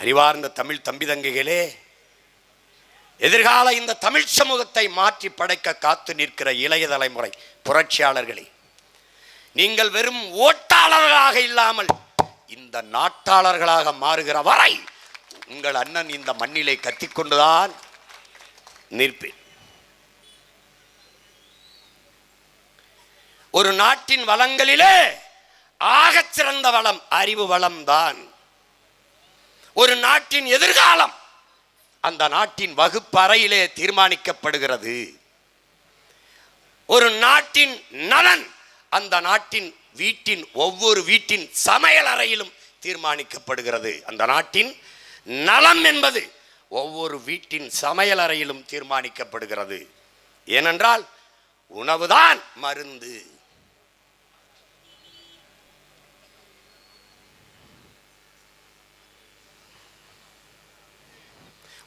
அறிவார்ந்த தமிழ் தம்பி தங்கைகளே, எதிர்கால இந்த தமிழ் சமூகத்தை மாற்றி படைக்க காத்து நிற்கிற இளைய தலைமுறை புரட்சியாளர்களே, நீங்கள் வெறும் ஓட்டாளர்களாக இல்லாமல் இந்த நாட்டாளர்களாக மாறுகிற வரை உங்கள் அண்ணன் இந்த மண்ணிலே கத்திக்கொண்டுதான் நிற்பேன். ஒரு நாட்டின் வளங்களிலே ஆகச் சிறந்த வளம் அறிவு வளம் தான். ஒரு நாட்டின் எதிர்காலம் அந்த நாட்டின் வகுப்பறையிலே தீர்மானிக்கப்படுகிறது. ஒரு நாட்டின் நலன் அந்த நாட்டின் வீட்டின் ஒவ்வொரு வீட்டின் சமையல் அறையிலும் தீர்மானிக்கப்படுகிறது. அந்த நாட்டின் நலம் என்பது ஒவ்வொரு வீட்டின் சமையல் அறையிலும் தீர்மானிக்கப்படுகிறது. ஏனென்றால் உணவுதான் மருந்து.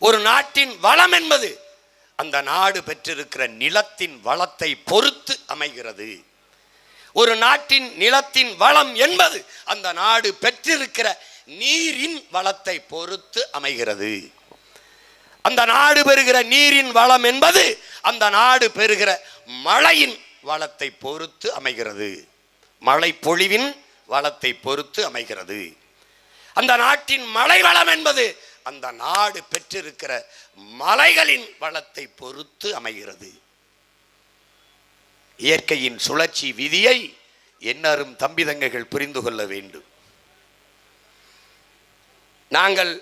ஒரு நாட்டின் வளம் என்பது அந்த நாடு பெற்றிருக்கிற நிலத்தின் வளத்தை பொறுத்து அமைகிறது. ஒரு நாட்டின் நிலத்தின் வளம் என்பது அந்த நாடு பெற்றிருக்கிற நீரின் வளத்தை பொறுத்து அமைகிறது. அந்த நாடு பெறுகிற நீரின் வளம் என்பது அந்த நாடு பெறுகிற மழையின் வளத்தை பொறுத்து அமைகிறது. மழை பொழிவின் வளத்தை பொறுத்து அமைகிறது. அந்த நாட்டின் மழை வளம் என்பது அந்த நாடு பெற்றிருக்கிற மலைகளின் வளத்தை பொறுத்து அமைகிறது. இயற்கையின் சுழற்சி விதியை எண்ணரும் தம்பிதங்கைகள் புரிந்து கொள்ள வேண்டும். நாங்கள்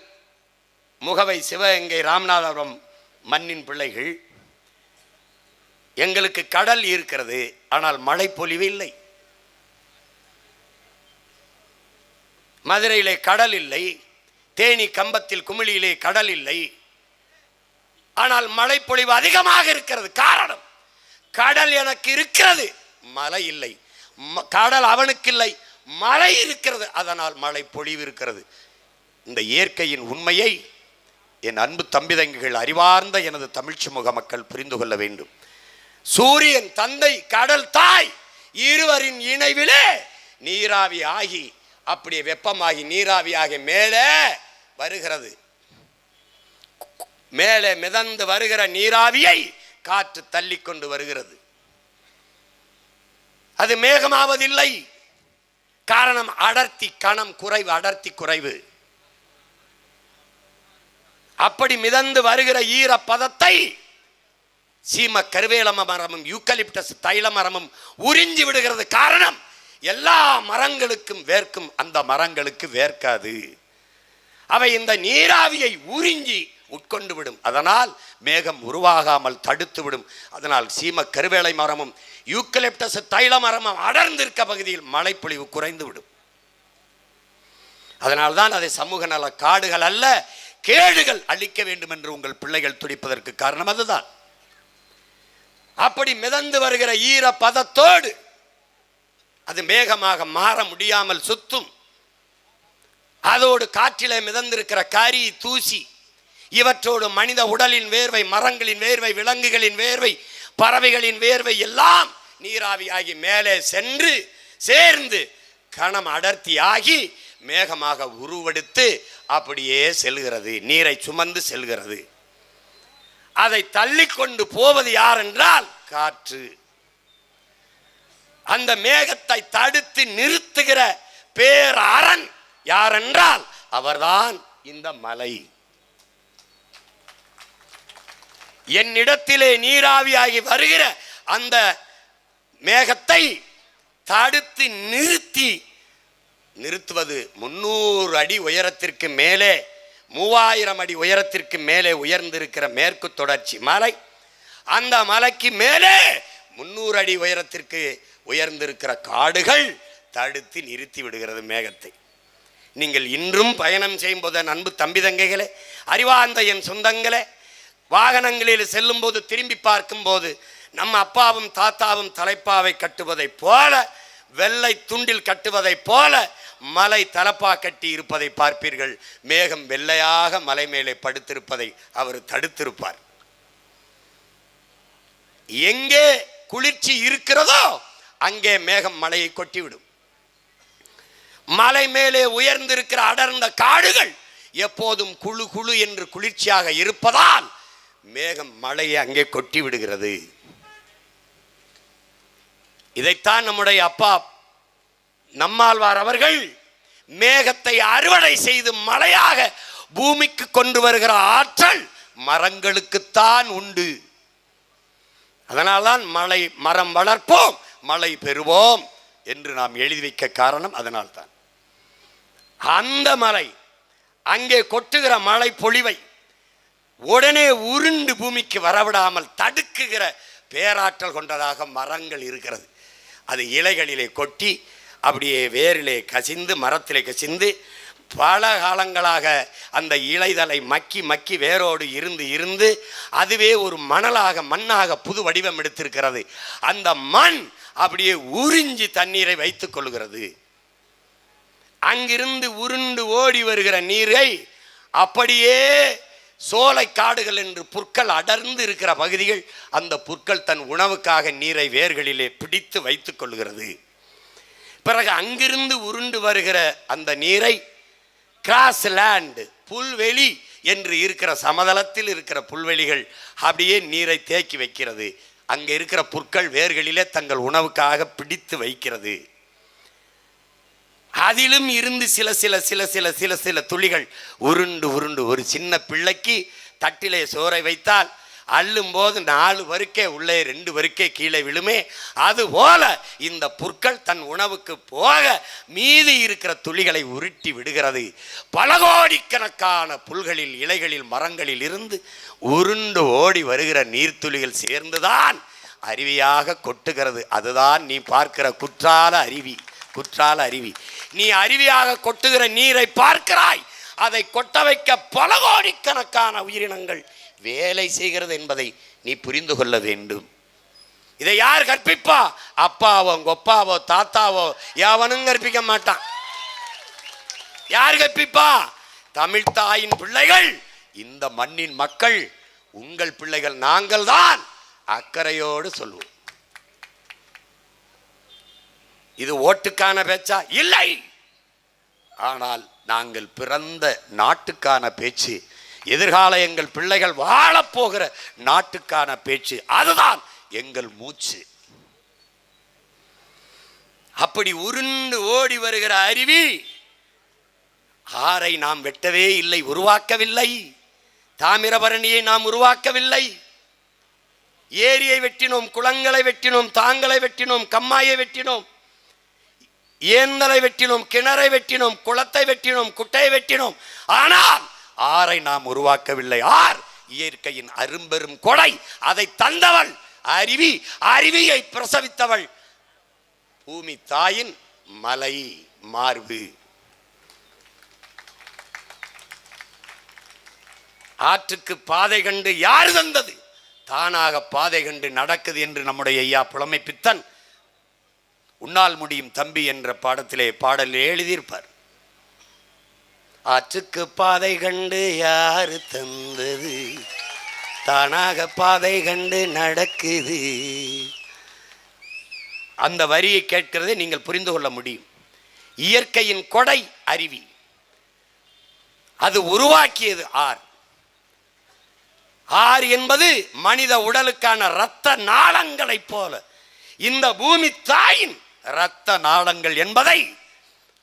முகவை சிவகங்கை ராமநாதபுரம் மண்ணின் பிள்ளைகள். எங்களுக்கு கடல் இருக்கிறது, ஆனால் மழை பொழிவு இல்லை. மதுரையிலே கடல் இல்லை, தேனி கம்பத்தில் குமிழியிலே கடல் இல்லை, ஆனால் மழை பொழிவு அதிகமாக இருக்கிறது. காரணம், கடல் எனக்கு இருக்கிறது, மழை இல்லை. கடல் அவனுக்கு இல்லை, மழை இருக்கிறது, அதனால் மழை பொழிவு இருக்கிறது. இந்த இயற்கையின் உண்மையை என் அன்பு தம்பிதங்கைகள், அறிவார்ந்த எனது தமிழ் சமூக மக்கள் புரிந்து கொள்ள வேண்டும். சூரியன் தந்தை, கடல் தாய், இருவரின் இணைவிலே நீராவி ஆகி அப்படியே வெப்பமாகி நீராவியாக மேலே வருகிறது. மேலே மிதந்து வருகிற நீராவியை காற்று தள்ளி கொண்டு வருகிறது. அது மேகமாவதில்லை. காரணம், அடர்த்தி கணம் குறைவு, அடர்த்தி குறைவு. அப்படி மிதந்து வருகிற ஈர பதத்தை சீம கருவேல மரமும் யூக்கலிப்டஸ் தைல மரமும் உறிஞ்சி விடுகிறது. காரணம், எல்லா மரங்களுக்கும் வேர்க்கும், அந்த மரங்களுக்கு வேர்க்காது. அவை இந்த நீராவியை உறிஞ்சி உட்கொண்டு விடும். அதனால் மேகம் உருவாகாமல் தடுத்து விடும். அதனால் சீம கருவேலை மரமும் யூக்கலிப்டஸ் தைல மரமும் அடர்ந்திருக்க பகுதியில் மழைப்பொழிவு குறைந்து விடும். அதனால்தான் அதை சமூக நல காடுகள் அல்ல, கேடுகள் அழிக்க வேண்டும் என்று உங்கள் பிள்ளைகள் துடிப்பதற்கு காரணம் அதுதான். அப்படி மிதந்து வருகிற ஈர பதத்தோடு அது மேகமாக மாற முடியாமல் சுத்தும். அதோடு காற்றிலே மிதந்திருக்கிற கரி, தூசி, இவற்றோடு மனித உடலின் வேர்வை, மரங்களின் வேர்வை, விலங்குகளின் வேர்வை, பறவைகளின் வேர்வை எல்லாம் நீராவியாகி மேலே சென்று சேர்ந்து கணம் அடர்த்தியாகி மேகமாக உருவெடுத்து அப்படியே செல்கிறது. நீரை சுமந்து செல்கிறது. அதை தள்ளி கொண்டு போவது யார் என்றால் காற்று. அந்த மேகத்தை தடுத்து நிறுத்துகிற பேரரண் யார் என்றால் அவர்தான் இந்த மலை. என்னிடத்திலே நீராவியாகி வருகிற அந்த மேகத்தை தடுத்து நிறுத்துவது 300 அடி உயரத்திற்கு மேலே, 3000 அடி உயரத்திற்கு மேலே உயர்ந்திருக்கிற மேற்கு தொடர்ச்சி மலை. அந்த மலைக்கு மேலே 300 அடி உயரத்திற்கு உயர்ந்திருக்கிற காடுகள் தடுத்து நிறுத்தி விடுகிறது மேகத்தை. நீங்கள் இன்றும் பயணம் செய்யும் போது அன்பு தம்பி தங்கைகளே, அறிவார்ந்த என் சொந்தங்களே, வாகனங்களில் செல்லும் போது திரும்பி பார்க்கும் போது நம்ம அப்பாவும் தாத்தாவும் தலைப்பாவை கட்டுவதை போல, வெள்ளை துண்டில் கட்டுவதை போல மலை தலப்பா கட்டி இருப்பதை பார்ப்பீர்கள். மேகம் வெள்ளையாக மலை மேலே படுத்திருப்பதை அவர் தடுத்திருப்பார். எங்கே குளிர்ச்சி இருக்கிறதோ அங்கே மேகம் மலையை கொட்டிவிடும். மலை மேலே உயர்ந்திருக்கிற அடர்ந்த காடுகள் எப்போதும் குழு குழு என்று குளிர்ச்சியாக இருப்பதால் மேகம் மழையை அங்கே கொட்டி விடுகிறது. இதைத்தான் நம்முடைய அப்பா நம்மாழ்வார் அவர்கள் மேகத்தை அறுவடை செய்து மழையாக பூமிக்கு கொண்டு வருகிற ஆற்றல் மரங்களுக்குத்தான் உண்டு. அதனால்தான் மரம் வளர்ப்போம் மழை பெறுவோம் என்று நாம் எழுதி வைக்க காரணம் அதனால்தான். அந்த மழை அங்கே கொட்டுகிற மழை பொழிவை உடனே உருண்டு பூமிக்கு வரவிடாமல் தடுக்குகிற பேராற்றல் கொண்டதாக மரங்கள் இருக்கிறது. அது இலைகளிலே கொட்டி அப்படியே வேரிலே கசிந்து மரத்திலே கசிந்து பல காலங்களாக அந்த இலைதலை மக்கி மக்கி வேரோடு இருந்து இருந்து அதுவே ஒரு மண்ணாக புது வடிவம் எடுத்திருக்கிறது. அந்த மண் அப்படியே உறிஞ்சி தண்ணீரை வைத்துக் கொள்கிறது. அங்கிருந்து உருண்டு ஓடி வருகிற நீரை அப்படியே சோலை காடுகள் என்று புற்கள் அடர்ந்து இருக்கிற பகுதிகள், அந்த புற்கள் தன் உணவுக்காக நீரை வேர்களிலே பிடித்து வைத்துக் கொள்கிறது. பிறகு அங்கிருந்து உருண்டு வருகிற அந்த நீரை கிராஸ் லேண்ட், புல்வெளி என்று இருக்கிற சமதளத்தில் இருக்கிற புல்வெளிகள் அப்படியே நீரை தேக்கி வைக்கிறது. அங்கே இருக்கிற புற்கள் வேர்களிலே தங்கள் உணவுக்காக பிடித்து வைக்கிறது. அதிலும் இருந்து சில சில சில சில சில சில துளிகள் உருண்டு உருண்டு ஒரு சின்ன பிள்ளைக்கு தட்டிலே சோறை வைத்தால் அள்ளும் போது 4 வரிக்கை உள்ளே 2 வரிக்கை கீழே விழுமே, அதுபோல இந்த புற்கள் தன் உணவுக்கு போக மீதி இருக்கிற துளிகளை உருட்டி விடுகிறது. பல கோடிக்கணக்கான புல்களில் இலைகளில் மரங்களில் இருந்து உருண்டு ஓடி வருகிற நீர்த்துளிகள் சேர்ந்துதான் அருவியாக கொட்டுகிறது. அதுதான் நீ பார்க்கிற குற்றால அருவி. நீ அருவியாக கொட்டுகிற நீரை பார்க்கிறாய். அதை கொட்ட வைக்க பல கோடிக்கணக்கான உயிரினங்கள் வேலை செய்கிறது என்பதை நீ புரிந்து கொள்ள வேண்டும். இதை யார் கற்பிப்பா? அப்பாவோ கொப்பாவோ தாத்தாவோ எவனும் கற்பிக்க மாட்டான். யார் கற்பிப்பா? தமிழ் தாயின் பிள்ளைகள், இந்த மண்ணின் மக்கள், உங்கள் பிள்ளைகள். நாங்கள் தான் அக்கறையோடு சொல்வோம். இது ஓட்டுக்கான பேச்சா? இல்லை. ஆனால் நாங்கள் பிறந்த நாட்டுக்கான பேச்சு, எதிர்கால எங்கள் பிள்ளைகள் வாழப்போகிற நாட்டுக்கான பேச்சு, அதுதான் எங்கள் மூச்சு. அப்படி உருண்டு ஓடி வருகிற அருவி ஆறை நாம் வெட்டவே இல்லை, உருவாக்கவில்லை. தாமிரபரணியை நாம் உருவாக்கவில்லை. ஏரியை வெட்டினோம், குளங்களை வெட்டினோம், தாங்களை வெட்டினோம், கம்மாயை வெட்டினோம், ஏந்தலை வெட்டினோம், கிணறை வெட்டினோம், குளத்தை வெட்டினோம், குட்டையை வெட்டினோம். ஆனால் ஆறை நாம் உருவாக்கவில்லை. ஆர் இயற்கையின் அரும்பெரும் கொடை. அதை தந்தவள் அருவி. அருவியை பிரசவித்தவள் பூமி தாயின் மலை மார்பு. ஆற்றுக்கு பாதை கண்டு யார் தந்தது? தானாக பாதை கண்டு நடக்குது என்று நம்முடைய ஐயா புலமை பித்தன் உன்னால் முடியும் தம்பி என்ற பாடலில் எழுதியிருப்பார். ஆற்றுக்கு பாதை கண்டு யாரு தந்தது? தானாக பாதை கண்டு நடக்குது. அந்த வரியை கேட்கிறதை நீங்கள் புரிந்து கொள்ள முடியும். இயற்கையின் கொடை அருவி. அது உருவாக்கியது ஆறு. ஆறு என்பது மனித உடலுக்கான இரத்த நாளங்களைப் போல இந்த பூமி தாயின் இரத்த நாளங்கள் என்பதை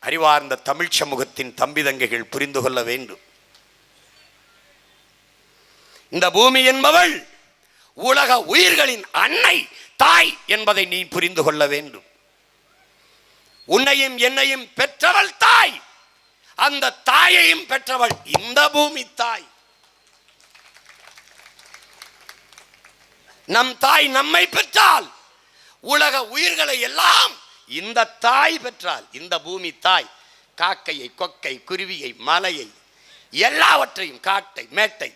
அறிவார்ந்த தமிழ் சமூகத்தின் தம்பி தங்கைகள் புரிந்து கொள்ள வேண்டும். இந்த பூமி என்பவள் உலக உயிர்களின் அன்னை தாய் என்பதை நீ புரிந்து கொள்ள வேண்டும். உன்னையும் என்னையும் பெற்றவள் தாய். அந்த தாயையும் பெற்றவள் இந்த பூமி தாய். நம் தாய் நம்மை பெற்றால் உலக உயிர்களை எல்லாம் இந்த தாய் பெற்றால், இந்த பூமி தாய் காக்கையை, கொக்கை, குருவியை, மலையை, எல்லாவற்றையும், காட்டை, மேட்டை,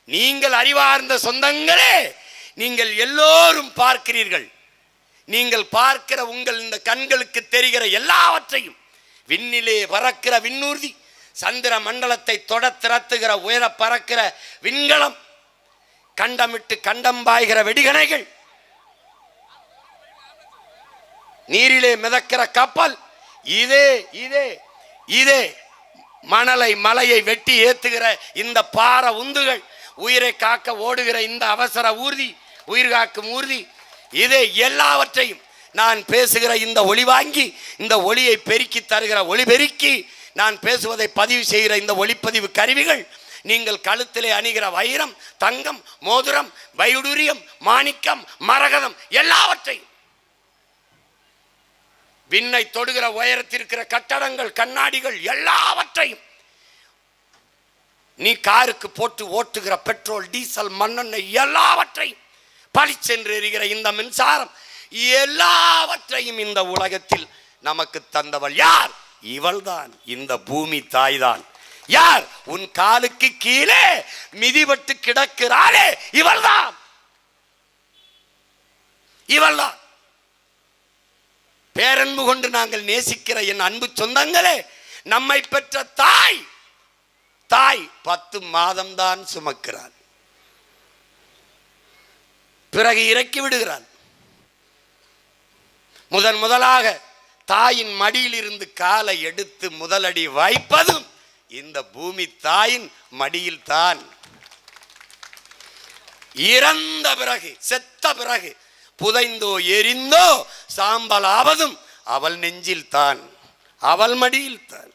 நீங்கள் அறிவார்ந்த சொந்தங்களே, நீங்கள் எல்லோரும் பார்க்கிறீர்கள். நீங்கள் பார்க்கிற உங்கள் இந்த கண்களுக்கு தெரிகிற எல்லாவற்றையும், விண்ணிலே பறக்கிற விண்ணூர்தி, சந்திர மண்டலத்தை தொட திறத்துகிற உயர பறக்கிற விண்கலம், கண்டமிட்டு கண்டம் பாய்கிற வெடிகணைகள், நீரிலே மிதக்கிற கப்பல், இதே இதே இதே மணலை மலையை வெட்டி ஏத்துகிற இந்த பார உந்துகள், உயிரை காக்க ஓடுகிற இந்த அவசர ஊர்தி, உயிர் காக்கும் ஊர்தி, இதை எல்லாவற்றையும் நான் பேசுகிற இந்த ஒளி வாங்கி, இந்த ஒளியை பெருக்கி தருகிற ஒளி பெருக்கி, நான் பேசுவதை பதிவு செய்கிற இந்த ஒளிப்பதிவு கருவிகள், நீங்கள் கழுத்திலே அணிகிற வைரம், தங்கம், மோதிரம், வைடூரியம், மாணிக்கம், மரகதம் எல்லாவற்றையும், விண்ணை தொடுகிற உயரத்திற்கிற கட்டடங்கள், கண்ணாடிகள் எல்லாவற்றையும், நீ காருக்கு போட்டு ஓட்டுகிற பெட்ரோல், டீசல், மண்ணெண்ணெய் எல்லாவற்றையும், பளிச்சென்று எரிகிற இந்த மின்சாரம் எல்லாவற்றையும் இந்த உலகத்தில் நமக்கு தந்தவள் யார்? இவள்தான், இந்த பூமி தாய்தான். யார்? உன் காலுக்கு கீழே மிதிபட்டு கிடக்கிறாளே, இவள்தான், இவள்தான். பேரன்பு கொண்டு நாங்கள் நேசிக்கிற என் அன்பு சொந்தங்களே, நம்மை பெற்ற தாய், தாய் 10 மாதம்தான் சுமக்கிறாள், பிறகு இறக்கி விடுகிறாள். முதலாக தாயின் மடியில் இருந்து காலை எடுத்து முதலடி வைப்பதும் இந்த பூமி தாயின் மடியில் தான். இறந்த பிறகு, செத்த பிறகு, புதைந்தோ எரிந்தோ சாம்பலாவதும் அவள் நெஞ்சில் தான், அவள் மடியில் தான்.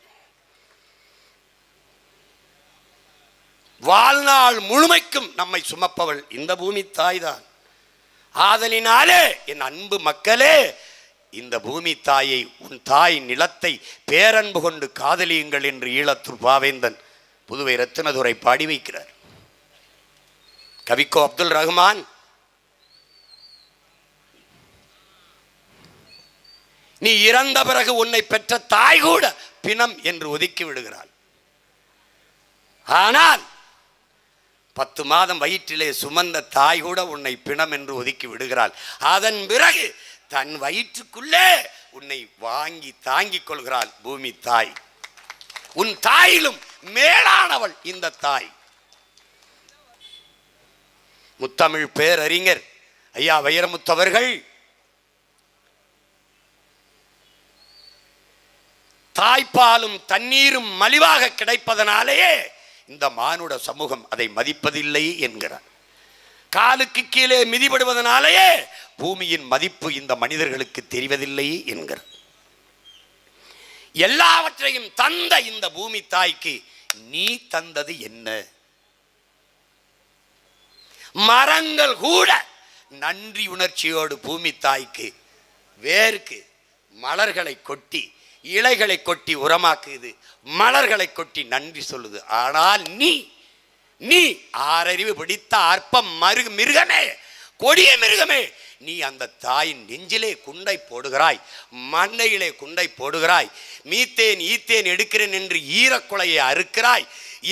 வாழ்நாள் முழுமைக்கும் நம்மை சுமப்பவள் இந்த பூமி தாய் தான். ஆதலினாலே என் அன்பு மக்களே, இந்த பூமி தாயை, உன் தாய் நிலத்தை பேரன்பு கொண்டு காதலியுங்கள் என்று ஈழத்தூர் பாவேந்தன் புதுவை ரத்தினதுரை பாடி வைக்கிறார். கவிக்கோ அப்துல் ரஹ்மான், நீ இறந்த பிறகு உன்னை பெற்ற தாய் கூட பிணம் என்று ஒதுக்கி விடுகிறாள். ஆனால் 10 மாதம் வயிற்றிலே சுமந்த தாய் கூட உன்னை பிணம் என்று ஒதுக்கி விடுகிறாள். அதன் பிறகு தன் வயிற்றுக்குள்ளே உன்னை வாங்கி தாங்கிக் கொள்கிறாள் பூமி தாய். உன் தாயிலும் மேலானவள் இந்த தாய். முத்தமிழ் பேரறிஞர் ஐயா வைரமுத்தவர்கள் தாய்ப்பாலும் தண்ணீரும் மலிவாக கிடைப்பதனாலேயே இந்த மானுட சமூகம் அதை மதிப்பதில்லை என்கிறார். காலுக்கு கீழே மிதிபடுவதனாலேயே பூமியின் மதிப்பு இந்த மனிதர்களுக்கு தெரிவதில்லை என்கிறார். எல்லாவற்றையும் தந்த இந்த பூமி தாய்க்கு நீ தந்தது என்ன? மரங்கள் கூட நன்றி உணர்ச்சியோடு பூமி தாய்க்கு வேருக்கு மலர்களை கொட்டி, இலைகளை கொட்டி உரமாக்குது, மலர்களை கொட்டி நன்றி சொல்லுது. ஆனால் நீ ஆறறிவு பிடித்த அற்பம் மிருகமே, கொடிய மிருகமே, நீ அந்த தாயின் நெஞ்சிலே குண்டை போடுகிறாய், மண்ணையிலே குண்டை போடுகிறாய், மீத்தேன் ஈத்தேன் எடுக்கிறேன் என்று ஈரக்குலையை அறுக்கிறாய்,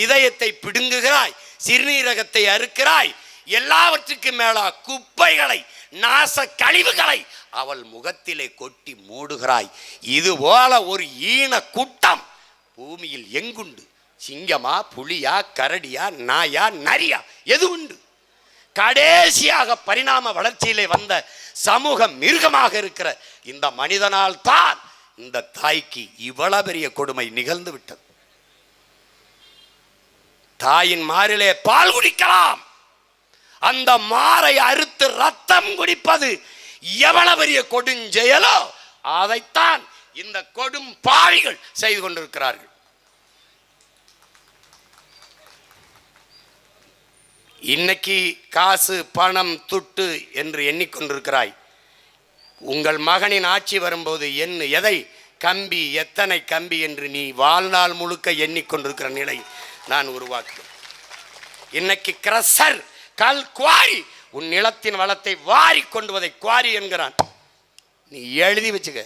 இதயத்தை பிடுங்குகிறாய், சிறுநீரகத்தை அறுக்கிறாய், எல்லாவற்றுக்கும் மேலா குப்பைகளை, நாச கழிவுகளை அவள் முகத்திலே கொட்டி மூடுகிறாய். இது போல ஒரு ஈன கூட்டம் பூமியில் எங்குண்டு? சிங்கமா, புலியா, கரடியா, நாயா, நரியா, எது உண்டு? கடைசியாக பரிணாம வளர்ச்சியிலே வந்த சமூக மிருகமாக இருக்கிற இந்த மனிதனால் தான் இந்த தாய்க்கு இவ்வளவு பெரிய கொடுமை நிகழ்ந்து விட்டது. தாயின் மாரிலே பால் குடிக்கலாம், அந்த மாரை அறுத்து ரத்தம் குடிப்பது எவ்வளவு பெரிய கொடுஞ்செயலோ அதைத்தான் இந்த கொடும் பாவிகள் செய்து கொண்டிருக்கிறார்கள். இன்னைக்கு காசு, பணம், துட்டு என்று எண்ணிக்கொண்டிருக்கிறாய். உங்கள் மகனின் ஆட்சி வரும்போது எதை கம்பி, எத்தனை கம்பி என்று நீ வாழ்நாள் முழுக்க எண்ணிக்கொண்டிருக்கிற நிலை நான் உருவாக்குவேன். இன்னைக்கு கிரஷர், கல் குவாரி உன் நிலத்தின் வளத்தை வாரி கொண்டுவதை குவாரி என்கிறான். நீ எழுதி வச்சுக்க,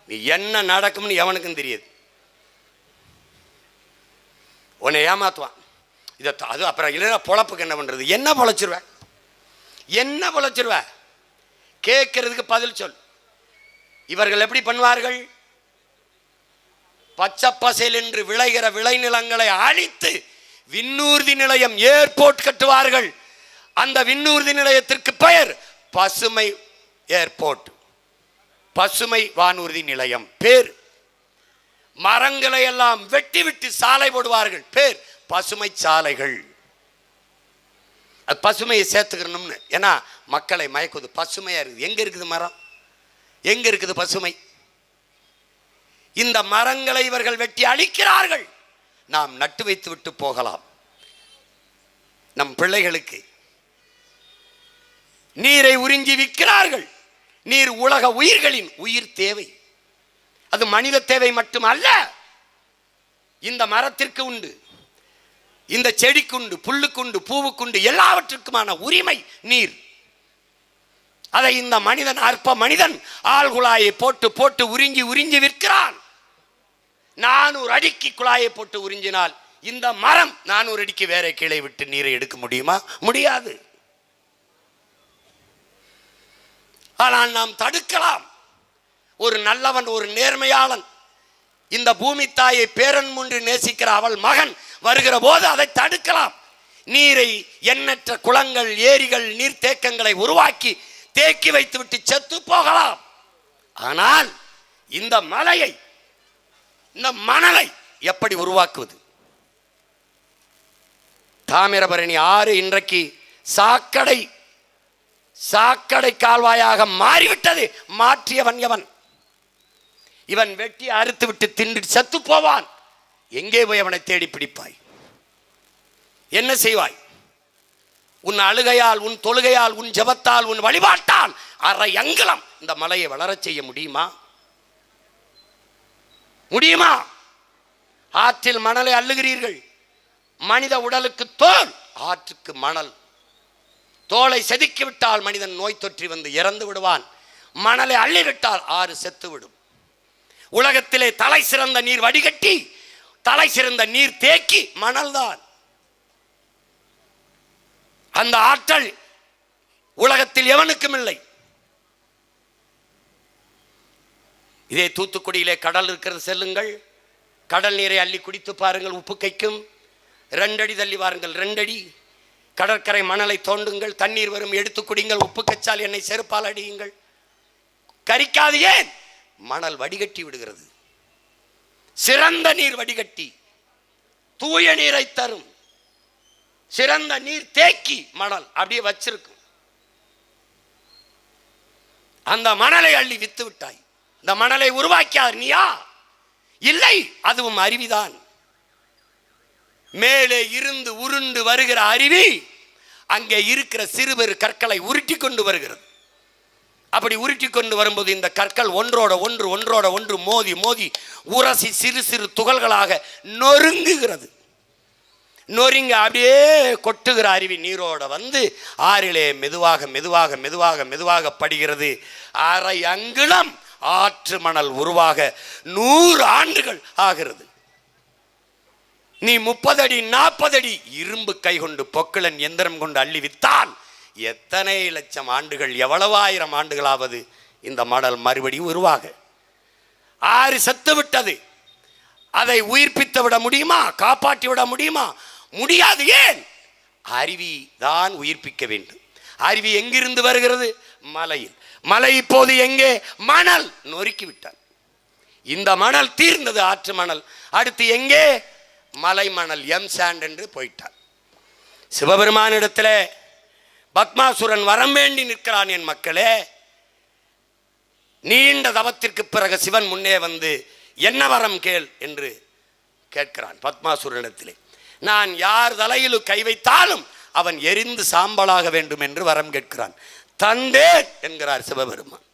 நீ என்ன நடக்கும்னு எவனுக்கும் தெரியாது. உன்னை ஏமாத்துவான். இதை அது அப்புறம் இல்லைன்னா பொழப்புக்கு என்ன பண்றது? என்ன பொழைச்சிருவ? என்ன பொழைச்சிருவ? கேட்கறதுக்கு பதில் சொல். இவர்கள் எப்படி பண்ணுவார்கள்? பச்சை பசேல் என்று விளைகிற விளைநிலங்களை அழித்து விண்ணூர்தி நிலையம், ஏர்போர்ட் கட்டுவார்கள். அந்த விண்ணூர்தி நிலையத்திற்கு பெயர் பசுமை ஏர்போர்ட், பசுமை வானூர்தி நிலையம் பேர். மரங்களை எல்லாம் வெட்டி விட்டு சாலை போடுவார்கள். பேர் பசுமை சாலைகள். அது பசுமையை சேர்த்துக்கணும்னு. ஏன்னா மக்களை மயக்குது. பசுமையா இருக்குது. எங்க இருக்குது மரம்? எங்க இருக்குது பசுமை? இந்த மரங்களை இவர்கள் வெட்டி அழிக்கிறார்கள். நாம் நட்டு வைத்து விட்டு போகலாம். நம் பிள்ளைகளுக்கு நீரை உறிஞ்சி விற்கிறார்கள். நீர் உலக உயிர்களின் உயிர் தேவை. அது மனித தேவை மட்டுமல்ல, இந்த மரத்திற்கு உண்டு, இந்த செடிக்குண்டு, புல்லுக்குண்டு, பூவுக்குண்டு, எல்லாவற்றுக்குமான உரிமை நீர். அதை இந்த மனிதன், அற்ப மனிதன் ஆழ்குழாயை போட்டு போட்டு உறிஞ்சி உறிஞ்சி விற்கிறான். 400 அடிக்கு குழாயை போட்டு உறிஞ்சினால் இந்த மரம் 400 அடிக்கு வேற கீழே விட்டு நீரை எடுக்க முடியுமா? முடியாது. ஆனால் நாம் தடுக்கலாம். ஒரு நல்லவன், ஒரு நேர்மையாளன், இந்த பூமி தாயை பேரன் முன்று நேசிக்கிற அவள் மகன் வருகிற போது அதை தடுக்கலாம். நீரை, எண்ணற்ற குளங்கள், ஏரிகள், நீர்த்தேக்கங்களை உருவாக்கி தேக்கி வைத்துவிட்டு செத்து போகலாம். ஆனால் இந்த மலையை, இந்த மணலை எப்படி உருவாக்குவது? தாமிரபரணி ஆறு இன்றைக்கு சாக்கடை கால்வாயாக மாறிவிட்டது. மாற்றியவன் எவன்? இவன் வெட்டி அறுத்து விட்டு தின்று செத்து போவான். எங்கே போய் அவனை தேடி பிடிப்பாய்? என்ன செய்வாய்? உன் அழுகையால், உன் தொழுகையால், உன் ஜெபத்தால், உன் வழிபாட்டால் அரை அங்குலம் இந்த மலையை வளரச் செய்ய முடியுமா? முடியுமா? ஆற்றில் மணலை அள்ளுகிறீர்கள். மனித உடலுக்கு தோல், ஆற்றுக்கு மணல். தோலை செதுக்கிவிட்டால் மனிதன் நோய் தொற்றி வந்து இறந்து விடுவான். மணலை அள்ளிவிட்டால் ஆறு செத்து விடும். உலகத்திலே தலை சிறந்த நீர் வடிகட்டி, தலை சிறந்த நீர் தேக்கி மணல் தான். அந்த ஆற்றல் உலகத்தில் எவனுக்கும் இல்லை. இதே தூத்துக்குடியிலே கடல் இருக்கிறது, செல்லுங்கள். கடல் நீரை அள்ளி குடித்து பாருங்கள், உப்பு கைக்கும். 2 அடி தள்ளி வாருங்கள், 2 அடி. கடற்கரை மணலை தோண்டுங்கள், தண்ணீர் வரும், எடுத்து குடிங்கள். உப்பு கச்சால் என்னை செருப்பால் அடியுங்கள், கரிக்காது. ஏன்? மணல் வடிகட்டி விடுகிறது. சிறந்த நீர் வடிகட்டி தூய நீரை தரும். சிறந்த நீர் தேக்கி மணல் அப்படியே வச்சிருக்கும். அந்த மணலை அள்ளி வித்து விட்டாய். இந்த மணலை உருவாக்கியார் நீயா? இல்லை, அதுவும் அருவிதான். மேலே இருந்து உருண்டு வருகிற அருவி அங்கே இருக்கிற சிறுபெரு கற்களை உருட்டி கொண்டு வருகிறது. அப்படி உருட்டி கொண்டு வரும்போது இந்த கற்கள் ஒன்றோட ஒன்று மோதி மோதி உரசி சிறு சிறு துகள்களாக நொறுங்குகிறது. நொறுங்க அப்படியே கொட்டுகிற அருவி நீரோட வந்து ஆறிலே மெதுவாக மெதுவாக மெதுவாக மெதுவாக படுகிறது. அரை அங்குலம் ஆற்று மணல் உருவாக 100 ஆண்டுகள் ஆகிறது. நீ 30 அடி 40 அடி இரும்பு கை கொண்டு பொக்கிளன் எந்திரம் கொண்டு அள்ளி வித்தால் எத்தனை லட்சம் ஆண்டுகள், எவ்வளவு ஆயிரம் ஆண்டுகளாவது இந்த மணல் மறுபடியும் உருவாக. ஆறு செத்து விட்டது. அதை உயிர்ப்பித்து விட முடியுமா? காப்பாற்றி விட முடியுமா? முடியாது. ஏன்? அருவி தான் உயிர்ப்பிக்க வேண்டும். அருவி எங்கிருந்து வருகிறது? மலையில். மலை இப்போது எங்கே? மணல் நொறுக்கி விட்டார். இந்த மணல் தீர்ந்தது, ஆற்று மணல். அடுத்து எங்கே? மலை மணல், எம் சாண்ட் என்று போயிட்டார். சிவபெருமானிடத்தில் பத்மாசுரன் வரம் வேண்டி நிற்கிறான். என் மக்களே, நீண்ட தவத்திற்கு பிறகு சிவன் முன்னே வந்து என்ன வரம் கேள் என்று கேட்கிறான் பத்மாசுரனிடத்திலே. நான் யார் தலையிலும் கை வைத்தாலும் அவன் எரிந்து சாம்பலாக வேண்டும் என்று வரம் கேட்கிறான். தந்தேன் என்கிறார் சிவபெருமான்.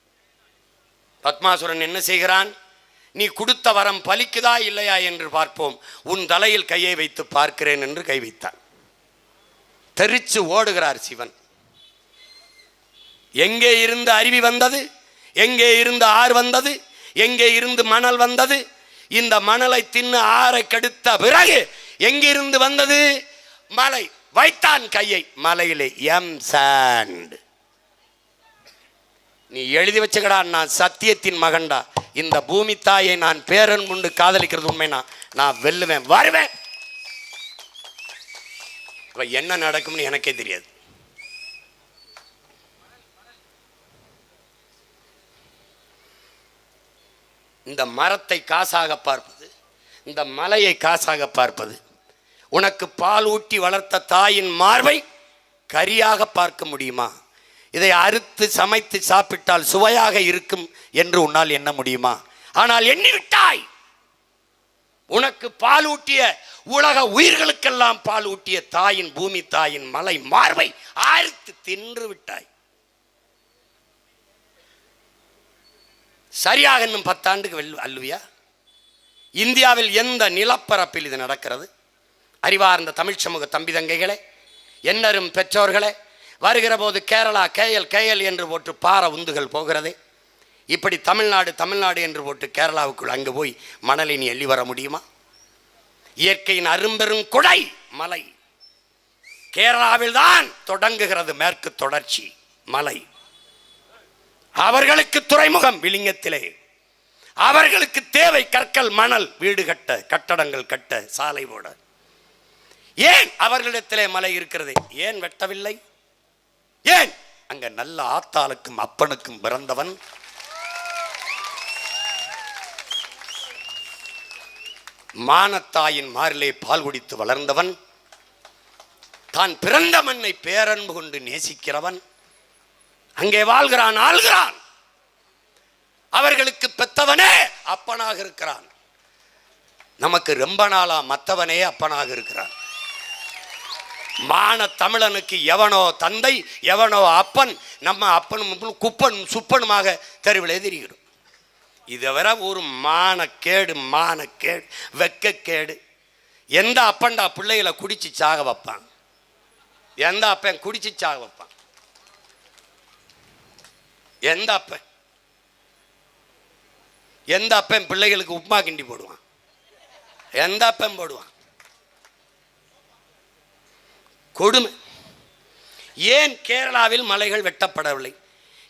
பத்மாசுரன் என்ன செய்கிறான்? நீ கொடுத்த வரம் பலிக்குதா இல்லையா என்று பார்ப்போம், உன் தலையில் கையை வைத்து பார்க்கிறேன் என்று கை வைத்தான். தெரிச்சு ஓடுகிறார் சிவன். எங்கே இருந்து அருவி வந்தது? எங்கே இருந்து ஆறு வந்தது? எங்கே இருந்து மணல் வந்தது? இந்த மணலை தின்னு ஆறை கெடுத்த பிறகு எங்கிருந்து வந்தது? மலை. வைத்தான் கையை மலையிலே, எம் சாண்ட். நீ எழுதி வச்சுக்கடா, நான் சத்தியத்தின் மகன்டா. இந்த பூமி தாயை நான் பேரன் முண்டு காதலிக்கிறது உண்மைனா நான் வெல்லுவேன், வருவேன். என்ன நடக்கும்னு எனக்கே தெரியாது. இந்த மரத்தை காசாக பார்ப்பது, இந்த மலையை காசாக பார்ப்பது, உனக்கு பால் ஊட்டி வளர்த்த தாயின் மார்பை கரியாக பார்க்க முடியுமா? இதை அறுத்து சமைத்து சாப்பிட்டால் சுவையாக இருக்கும் என்று உன்னால் எண்ண முடியுமா? ஆனால் எண்ணிவிட்டாய். உனக்கு பால் ஊட்டிய, உலக உயிர்களுக்கெல்லாம் பால் ஊட்டிய தாயின், பூமி தாயின் மலை மார்பை அறுத்து தின்று விட்டாய். சரியாக இன்னும் 10 ஆண்டுக்கு அல்லுவியா? இந்தியாவில் எந்த நிலப்பரப்பில் இது நடக்கிறது? அறிவார்ந்த தமிழ் சமூக தம்பி தங்கைகளே, என்னரும் பெற்றோர்களே, வருகிற போது கேரளா கேஎல் என்று போட்டு பார உந்துகள் போகிறதே, இப்படி தமிழ்நாடு என்று போட்டு கேரளாவுக்குள் அங்கு போய் மணலை நீ எள்ளி வர முடியுமா? இயற்கையின் அரும்பெரும் குடை மலை கேரளாவில் தான் தொடங்குகிறது. மேற்கு தொடர்ச்சி மலை. அவர்களுக்கு துறைமுகம் விளிங்கத்திலே, அவர்களுக்கு தேவை கற்கள், மணல், வீடு கட்ட, கட்டடங்கள் கட்ட, சாலை போட. ஏன் அவர்களிடத்திலே மலை இருக்கிறது? ஏன் வெட்டவில்லை? ஏன்? அங்க நல்ல ஆத்தாளுக்கும் அப்பனுக்கும் பிறந்தவன், மானத்தாயின் மாரிலே பால் குடித்து வளர்ந்தவன், தான் பிறந்த மண்ணை பேரன்பு கொண்டு நேசிக்கிறவன் அங்கே வாழ்கிறான், ஆள்கிறான். அவர்களுக்கு பெத்தவனே அப்பனாக இருக்கிறான். நமக்கு ரொம்ப நாளா மற்றவனே அப்பனாக இருக்கிறான். மான தமிழனுக்கு எவனோ தந்தை, எவனோ அப்பன். நம்ம அப்பனும் குப்பன் சுப்பனுமாக தெருவிலே திரிகிறோம். இதுவரை ஒரு மானக்கேடு, வெக்கக்கேடு. எந்த அப்பன்டா பிள்ளைகளை குடிச்சு சாக வைப்பான்? எந்த அப்பன் குடிச்சு சாக வைப்பான்? எந்த அப்பன் பிள்ளைகளுக்கு உப்புமா கிண்டி போடுவான்? எந்த அப்பன் போடுவான்? கொடுமை. ஏன் கேரளாவில் மலைகள் வெட்டப்படவில்லை?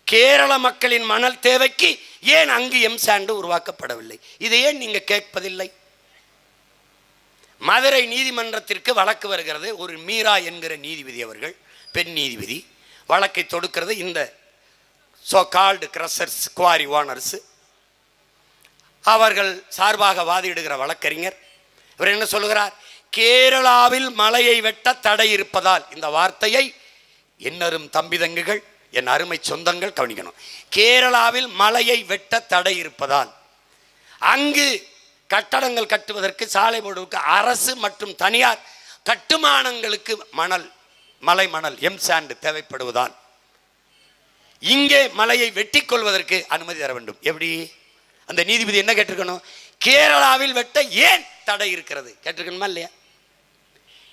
கேரள மக்களின் மணல் தேவைக்கு ஏன் அங்கு எம்சாண்டு உருவாக்கப்படவில்லை? இதை ஏன் நீங்க கேட்பதில்லை? மதுரை நீதிமன்றத்திற்கு வழக்கு வருகிறது. ஒரு மீரா என்கிற நீதிபதி அவர்கள், பெண் நீதிபதி, வழக்கை தொடுக்கிறது. இந்த சோ கால்டு கிரஷர்ஸ், குவாரி ஓனர்ஸ், அவர்கள் சார்பாக வாதிடுகிற வழக்கறிஞர் இவர் என்ன சொல்கிறார்? கேரளாவில் மலையை வெட்ட தடை இருப்பதால், இந்த வார்த்தையை என்னரும் தம்பிதங்குகள், என் அருமை சொந்தங்கள் கவனிக்கணும். கேரளாவில் மலையை வெட்ட தடை இருப்பதால் அங்கு கட்டடங்கள் கட்டுவதற்கு, சாலை போடுவதற்கு அரசு மற்றும் தனியார் கட்டுமானங்களுக்கு மலை மணல் எம்சாண்ட் தேவைப்படுவதால் இங்கே மலையை வெட்டி கொள்வதற்கு அனுமதி தர வேண்டும். எப்படி? அந்த நீதிபதி என்ன கேட்டிருக்கணும்? கேரளாவில் வெட்ட ஏன் தடை இருக்கிறது கேட்டிருக்கணுமா இல்லையா?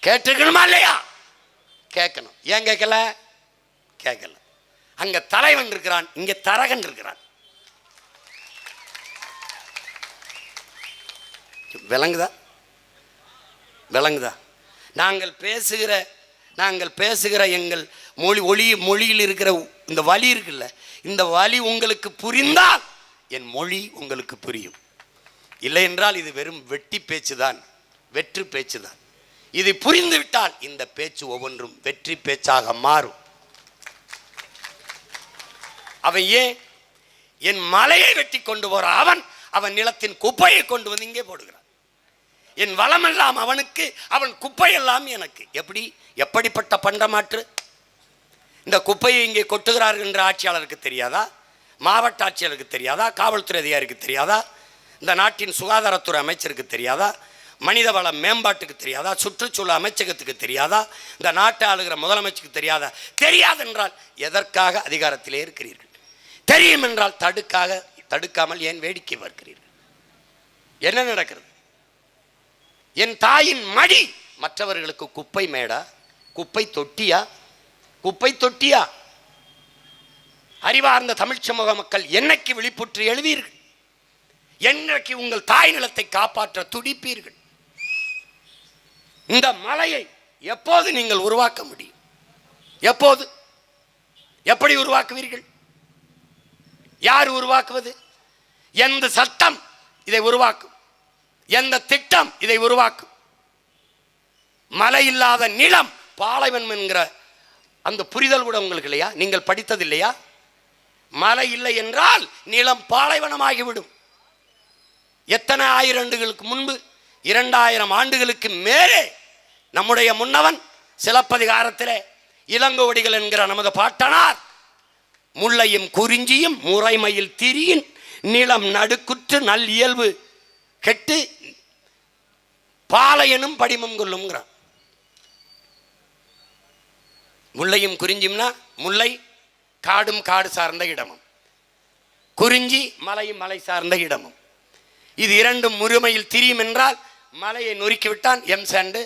கேட்டிருக்கணுமா இல்லையா? கேட்கணும். ஏன் கேட்கல? கேட்கல. அங்க தலைவன் இருக்கிறான், இங்க தரகன் இருக்கிறான். விளங்குதா? நாங்கள் பேசுகிற எங்கள் மொழியில் இருக்கிற இந்த வலி இருக்குல்ல, இந்த வலி உங்களுக்கு புரிந்தால் என் மொழி உங்களுக்கு புரியும். இல்லை என்றால் இது வெறும் வெற்றி பேச்சுதான், வெற்று பேச்சுதான். இதை புரிந்து விட்டால் இந்த பேச்சு ஒவ்வொன்றும் வெற்றி பேச்சாக மாறும். அவன் ஏன் என் மலையை வெட்டி கொண்டு போற அவன் நிலத்தின் குப்பையை கொண்டு வந்து இங்கே போடுகிறான். என் வளமெல்லாம் அவனுக்கு, அவன் குப்பையெல்லாம் எனக்கு. எப்படிப்பட்ட பண்டமாற்று? இந்த குப்பையை இங்கே கொட்டுகிறார்கள் என்ற ஆட்சியாளருக்கு தெரியாதா? மாவட்ட ஆட்சியாளருக்கு தெரியாதா? காவல்துறை அதிகாரிக்கு தெரியாதா? இந்த நாட்டின் சுகாதாரத்துறை அமைச்சருக்கு தெரியாதா? மனிதவள மேம்பாட்டுக்கு தெரியாதா? சுற்றுச்சூழல் அமைச்சகத்துக்கு தெரியாதா? இந்த நாட்டை ஆளுகிற முதலமைச்சருக்கு தெரியாதா? தெரியாதென்றால் எதற்காக அதிகாரத்திலே இருக்கிறீர்கள்? தெரியும் என்றால் தடுக்காமல் ஏன் வேடிக்கை பார்க்கிறீர்கள்? என்ன நடக்கிறது? என் தாயின் மடி மற்றவர்களுக்கு குப்பை மேடா? குப்பை தொட்டியா? அறிவார்ந்த தமிழ் சமூக மக்கள் என்னைக்கு விழிப்புற்று எழுவீர்கள்? என்னைக்கு உங்கள் தாய் நிலத்தை காப்பாற்ற துடிப்பீர்கள்? இந்த மலையை எப்போது நீங்கள் உருவாக்க முடியும்? எப்போது? எப்படி உருவாக்குவீர்கள்? யார் உருவாக்குவது? எந்த சட்டம் இதை உருவாக்கும்? எந்த திட்டம் இதை உருவாக்கும்? மழை இல்லாத நிலம் பாலைவனம் என்கிற அந்த புரிதல் கூட உங்களுக்கு இல்லையா? நீங்கள் படித்தது இல்லையா? மழை இல்லை என்றால் நிலம் பாலைவனமாகிவிடும். எத்தனை ஆயிரண்டுகளுக்கு முன்பு 2000 ஆண்டுகளுக்கு மேலே நம்முடைய முன்னவன் சிலப்பதிகாரத்திலே இளங்கோவடிகள் என்கிற நமது பாட்டனார் முல்லையும் குறிஞ்சியும் முறைமையில் திரியின் நிலம் நடுக்குற்று நல் இயல்பு கெட்டு பாலையனும் படிமம் கொள்ளுங்கிறான். முல்லையும் குறிஞ்சியும்னா முல்லை காடும் காடு சார்ந்த இடமும், குறிஞ்சி மலையும் மலை சார்ந்த இடமும். இது இரண்டும் முழுமையில் திரியும் என்றால் மலையை நொறுக்கிவிட்டான் எம்சாண்டு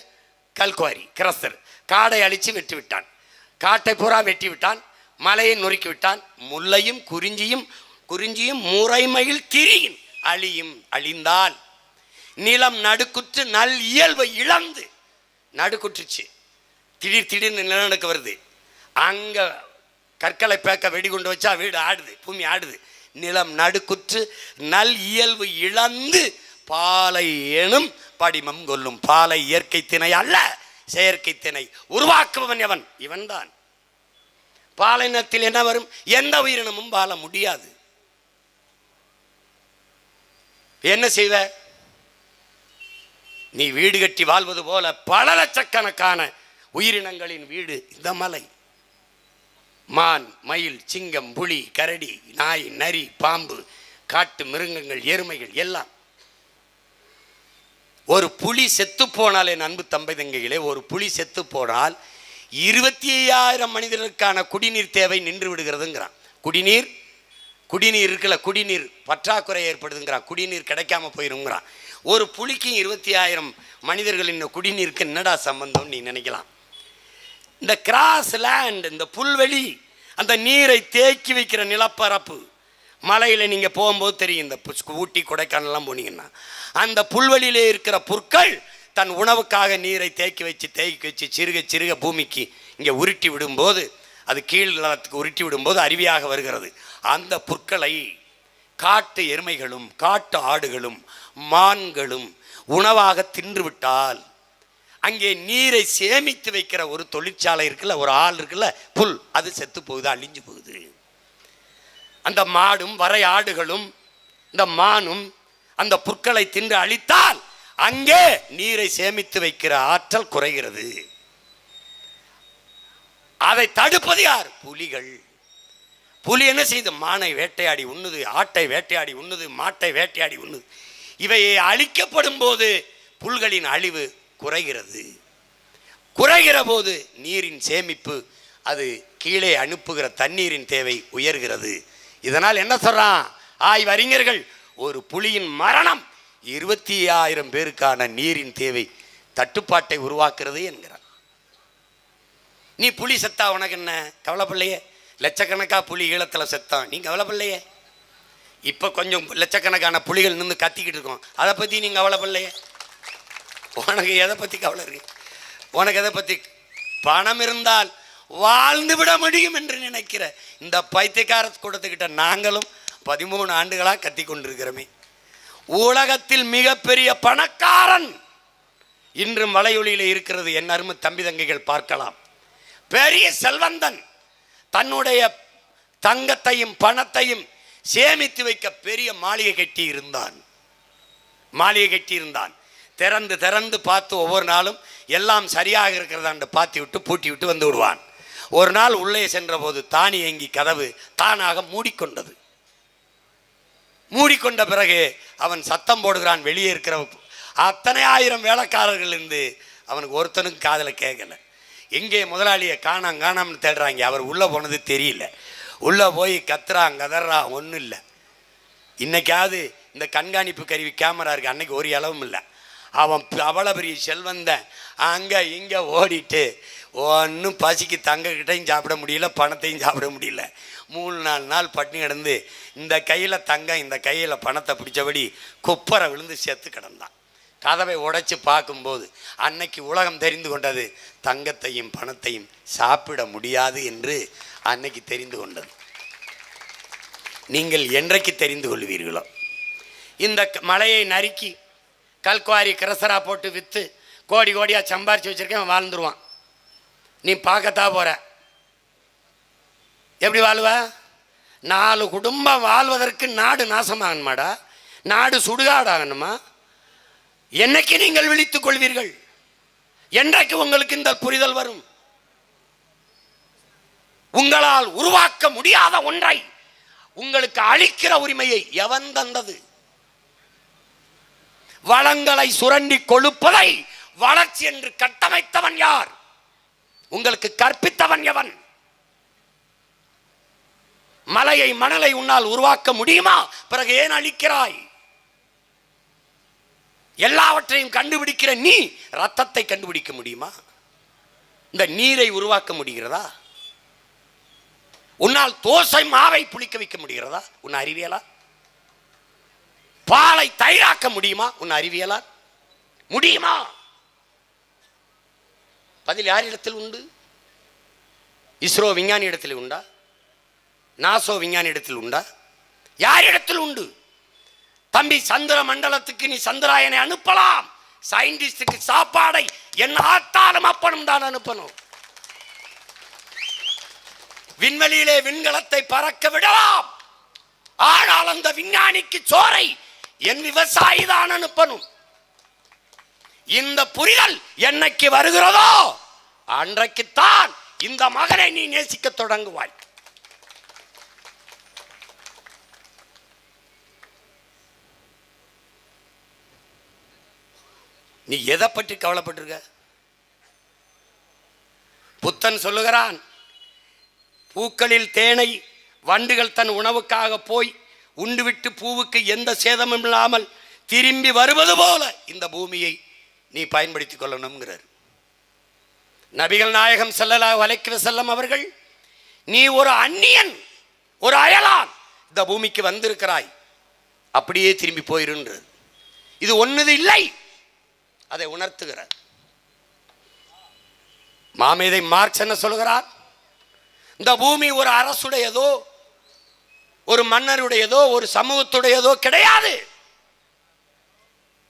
கல்குவாரி கிரஸ்தர். காடை அழித்து வெட்டி விட்டான், காட்டை பூரா வெட்டி விட்டான், மலையை நொறுக்கி விட்டான். முல்லையும் குறிஞ்சியும் முறைமையில் திரியின் அழியும். அழிந்தால் நிலம் நடுக்குற்று நல் இயல்பை இழந்து, நடுக்குற்றுச்சு, திடீர்னு நிலநடுக்க வருது, அங்க கற்களை பேக்க வெடிகுண்டு வச்சா வீடு ஆடுது, பூமி ஆடுது. நிலம் நடுக்குற்று நல் இயல்பு இழந்து பாலை எனும் படிமம் கொல்லும். பாலை இயற்கை திணை அல்ல, செயற்கை திணை. உருவாக்குபவன் எவன்? இவன்தான். பாலைனத்தில் என்ன வரும்? எந்த உயிரினமும் வாழ முடியாது. என்ன செய்வ? நீ வீடு கட்டி வாழ்வது போல பல லட்சக்கணக்கான உயிரினங்களின் வீடு இந்த மலை. மான், மயில், சிங்கம், புலி, கரடி, நாய், நரி, பாம்பு, காட்டு மிருகங்கள், எருமைகள் எல்லாம். ஒரு புலி செத்து போனால், என் அன்பு தம்பதிங்களே, ஒரு புலி செத்து போனால் 25,000 மனிதர்களுக்கான குடிநீர் தேவை நின்று விடுகிறதுங்கிறான். குடிநீர் இருக்குல்ல, குடிநீர் பற்றாக்குறை ஏற்படுதுங்கிறான். குடிநீர் கிடைக்காம போயிருங்கிறான். ஒரு புலிக்கு 25,000 மனிதர்களின் குடிநீருக்கு என்னடா சம்பந்தம் நீ நினைக்கலாம். இந்த கிராஸ் லேண்ட், இந்த புல்வெளி, அந்த நீரை தேக்கி வைக்கிற நிலப்பரப்பு, மலையில் நீங்கள் போகும்போது தெரியும். இந்த ஊட்டி கொடைக்கானல்லாம் போனீங்கன்னா அந்த புல்வெளியிலே இருக்கிற புற்கள் தன் உணவுக்காக நீரை தேக்கி வச்சு சிறுக பூமிக்கு இங்கே உருட்டி விடும்போது, அது கீழ்நிலத்துக்கு உருட்டி விடும்போது அருவியாக வருகிறது. அந்த புற்களை காட்டு எருமைகளும் காட்டு ஆடுகளும் மான்களும் உணவாக தின்றுவிட்டால், அங்கே நீரை சேமித்து வைக்கிற ஒரு தொழிற்சாலை இருக்குல்ல, ஒரு ஆள் இருக்குல்ல, புல், அது செத்து போகுது, அழிஞ்சு போகுது. அந்த மாடும் வரை ஆடுகளும் இந்த மானும் அந்த புற்களை தின்று அழித்தால் அங்கே நீரை சேமித்து வைக்கிற ஆற்றல் குறைகிறது. அதை தடுப்பது யார்? புலிகள். புலி என்ன செய்து? மானை வேட்டையாடி உண்ணுது, ஆட்டை வேட்டையாடி உண்ணுது, மாட்டை வேட்டையாடி உண்ணுது. இவையை அழிக்கப்படும் போது புல்களின் அழிவு குறைகிறது. குறைகிற போது நீரின் சேமிப்பு, அது கீழே அனுப்புகிற தண்ணீரின் தேவை உயர்கிறது. இதனால் என்ன சொல்றான் ஆய்வறிஞர்கள்? ஒரு புலியின் மரணம் 25,000 பேருக்கான நீரின் தேவை தட்டுப்பாட்டை உருவாக்குறது என்கிறார். நீ புலி செத்தா உனக்கு என்ன கவலைப்படலையே? லட்சக்கணக்காக புலி ஈழத்தில் செத்தான், நீ கவலைப்படலையே? இப்போ கொஞ்சம் லட்சக்கணக்கான புலிகள் நின்று கத்திக்கிட்டு இருக்கோம், அதை பற்றி நீ கவலைப்படலையே? உனக்கு எதை பற்றி கவலை இருக்கு? உனக்கு எதை பற்றி? பணம் இருந்தால் வாழ்ந்து விட முடியும் என்று நினைக்கிற இந்த பைத்தியக்கார கூட்டத்துக்கிட்ட நாங்களும் 13 ஆண்டுகளாக கத்தி கொண்டிருக்கிறோமே. உலகத்தில் மிகப்பெரிய பணக்காரன் இன்றும் வலையொலியில் இருக்கிறது. என் அருமை தம்பி தங்கைகள் பார்க்கலாம். பெரிய செல்வந்தன் தன்னுடைய தங்கத்தையும் பணத்தையும் சேமித்து வைக்க பெரிய மாளிகை கட்டி இருந்தான். திறந்து பார்த்து ஒவ்வொரு நாளும் எல்லாம் சரியாக இருக்கிறதான்னு பார்த்து விட்டு பூட்டி விட்டு வந்து விடுவான். ஒரு நாள் உள்ளே சென்ற போது தானியங்கி கதவு தானாக மூடிக்கொண்ட பிறகு அவன் சத்தம் போடுகிறான். வெளியே இருக்கிற அத்தனை ஆயிரம் வேலைக்காரர்கள் இருந்து அவனுக்கு ஒருத்தனுக்கு காதில் கேட்கல. எங்கே முதலாளியை காணாமன்னு தேடுறாங்க. அவர் உள்ளே போனது தெரியல. உள்ளே போய் கதறா, ஒன்றும் இல்லை. இன்னைக்காவது இந்த கண்காணிப்பு கருவி கேமரா இருக்கு, அன்னைக்கு ஒரு அளவும் இல்லை. அவன் அவ்வளோ பெரிய செல்வந்தன் அங்கே இங்கே ஓடிட்டு ஒன்றும் பசிக்கு தங்கக்கிட்டையும் சாப்பிட முடியல, பணத்தையும் சாப்பிட முடியல. 3-4 நாள் பட்டினி கிடந்து இந்த கையில் தங்கம் இந்த கையில் பணத்தை பிடிச்சபடி குப்பரை விழுந்து செத்து கிடந்தான். கதவை உடைச்சி பார்க்கும்போது அன்னைக்கு உலகம் தெரிந்து கொண்டது, தங்கத்தையும் பணத்தையும் சாப்பிட முடியாது என்று அன்னைக்கு தெரிந்து கொண்டது. நீங்கள் என்றைக்கு தெரிந்து கொள்வீர்களோ? இந்த மலையை நறுக்கி கல்குவாரி கிரசரா போட்டு விற்று கோடியாக சம்பாரிச்சு வச்சிருக்கேன், வாழ்ந்துருவான். நீ பார்க்கத்தான் போற. எப்படி வாழ்வ? 4 குடும்பம் வாழ்வதற்கு நாடு நாசமாகணுமாடா? நாடு சுடுகாடாகணுமா? என்னைக்கு நீங்கள் விழித்துக் கொள்வீர்கள்? என்றைக்கு உங்களுக்கு இந்த புரிதல் வரும்? உங்களால் உருவாக்க முடியாத ஒன்றை உங்களுக்கு அளிக்கிற உரிமையை எவன் தந்தது? வளங்களை சுரண்டி கொழுப்பதை வளர்ச்சி என்று கட்டமைத்தவன் யார்? உங்களுக்கு கற்பித்தவன் எவன்? மலையை மணலை உன்னால் உருவாக்க முடியுமா? பிறகு ஏன் அழிக்கிறாய்? எல்லாவற்றையும் கண்டுபிடிக்கிற நீ ரத்தத்தை கண்டுபிடிக்க முடியுமா? இந்த நீரை உருவாக்க முடிகிறதா? உன்னால் தோசை மாவை புளிக்க வைக்க முடிகிறதா? உன் அறிவியலா? பாலை தயிராக்க முடியுமா? உன் அறிவியலா? முடியுமா? பதில் யாரிடத்தில் உண்டு? இஸ்ரோ விஞ்ஞானி இடத்தில் உண்டா? நாசோ விஞ்ஞானி இடத்தில் உண்டா? யாரிடத்தில் உண்டு? தம்பி, சந்திர மண்டலத்துக்கு நீ சந்திராயனை அனுப்பலாம். சயின்டிஸ்டுக்கு சாப்பாடை என் ஆத்தாலும் அப்பனும் தான் அனுப்பணும். விண்வெளியிலே விண்கலத்தை பறக்க விடலாம். ஆனால் அந்த விஞ்ஞானிக்கு சோறை என் விவசாயி தான் அனுப்பணும். இந்த புரிதல் என்னைக்கு வருகிறதோ அன்றைக்குத்தான் இந்த மகனை நீ நேசிக்க தொடங்குவாய். நீ எதை பற்றி கவலைப்பட்டிருக்க? புத்தன் சொல்லுகிறான், பூக்களில் தேனை வண்டுகள் தன் உணவுக்காக போய் உண்டுவிட்டு பூவுக்கு எந்த சேதமும் இல்லாமல் திரும்பி வருவது போல இந்த பூமியை நீ பயன்படுத்திக் கொள்ளணும்ங்கிறார். நபிகள் நாயகம் ஸல்லல்லாஹு அலைஹி வஸல்லம் அவர்கள், நீ ஒரு அந்நியன், ஒரு அயலான் இந்த பூமிக்கு வந்திருக்கிறாய், அப்படியே திரும்பி போயிருன்றது. இது ஒன்னது இல்லை, அதை உணர்த்துகிறார். மாமேதை மார்க்ஸ் என்ன சொல்கிறார்? இந்த பூமி ஒரு அரசுடையதோ ஒரு மன்னருடையதோ ஒரு சமூகத்துடையதோ கிடையாது.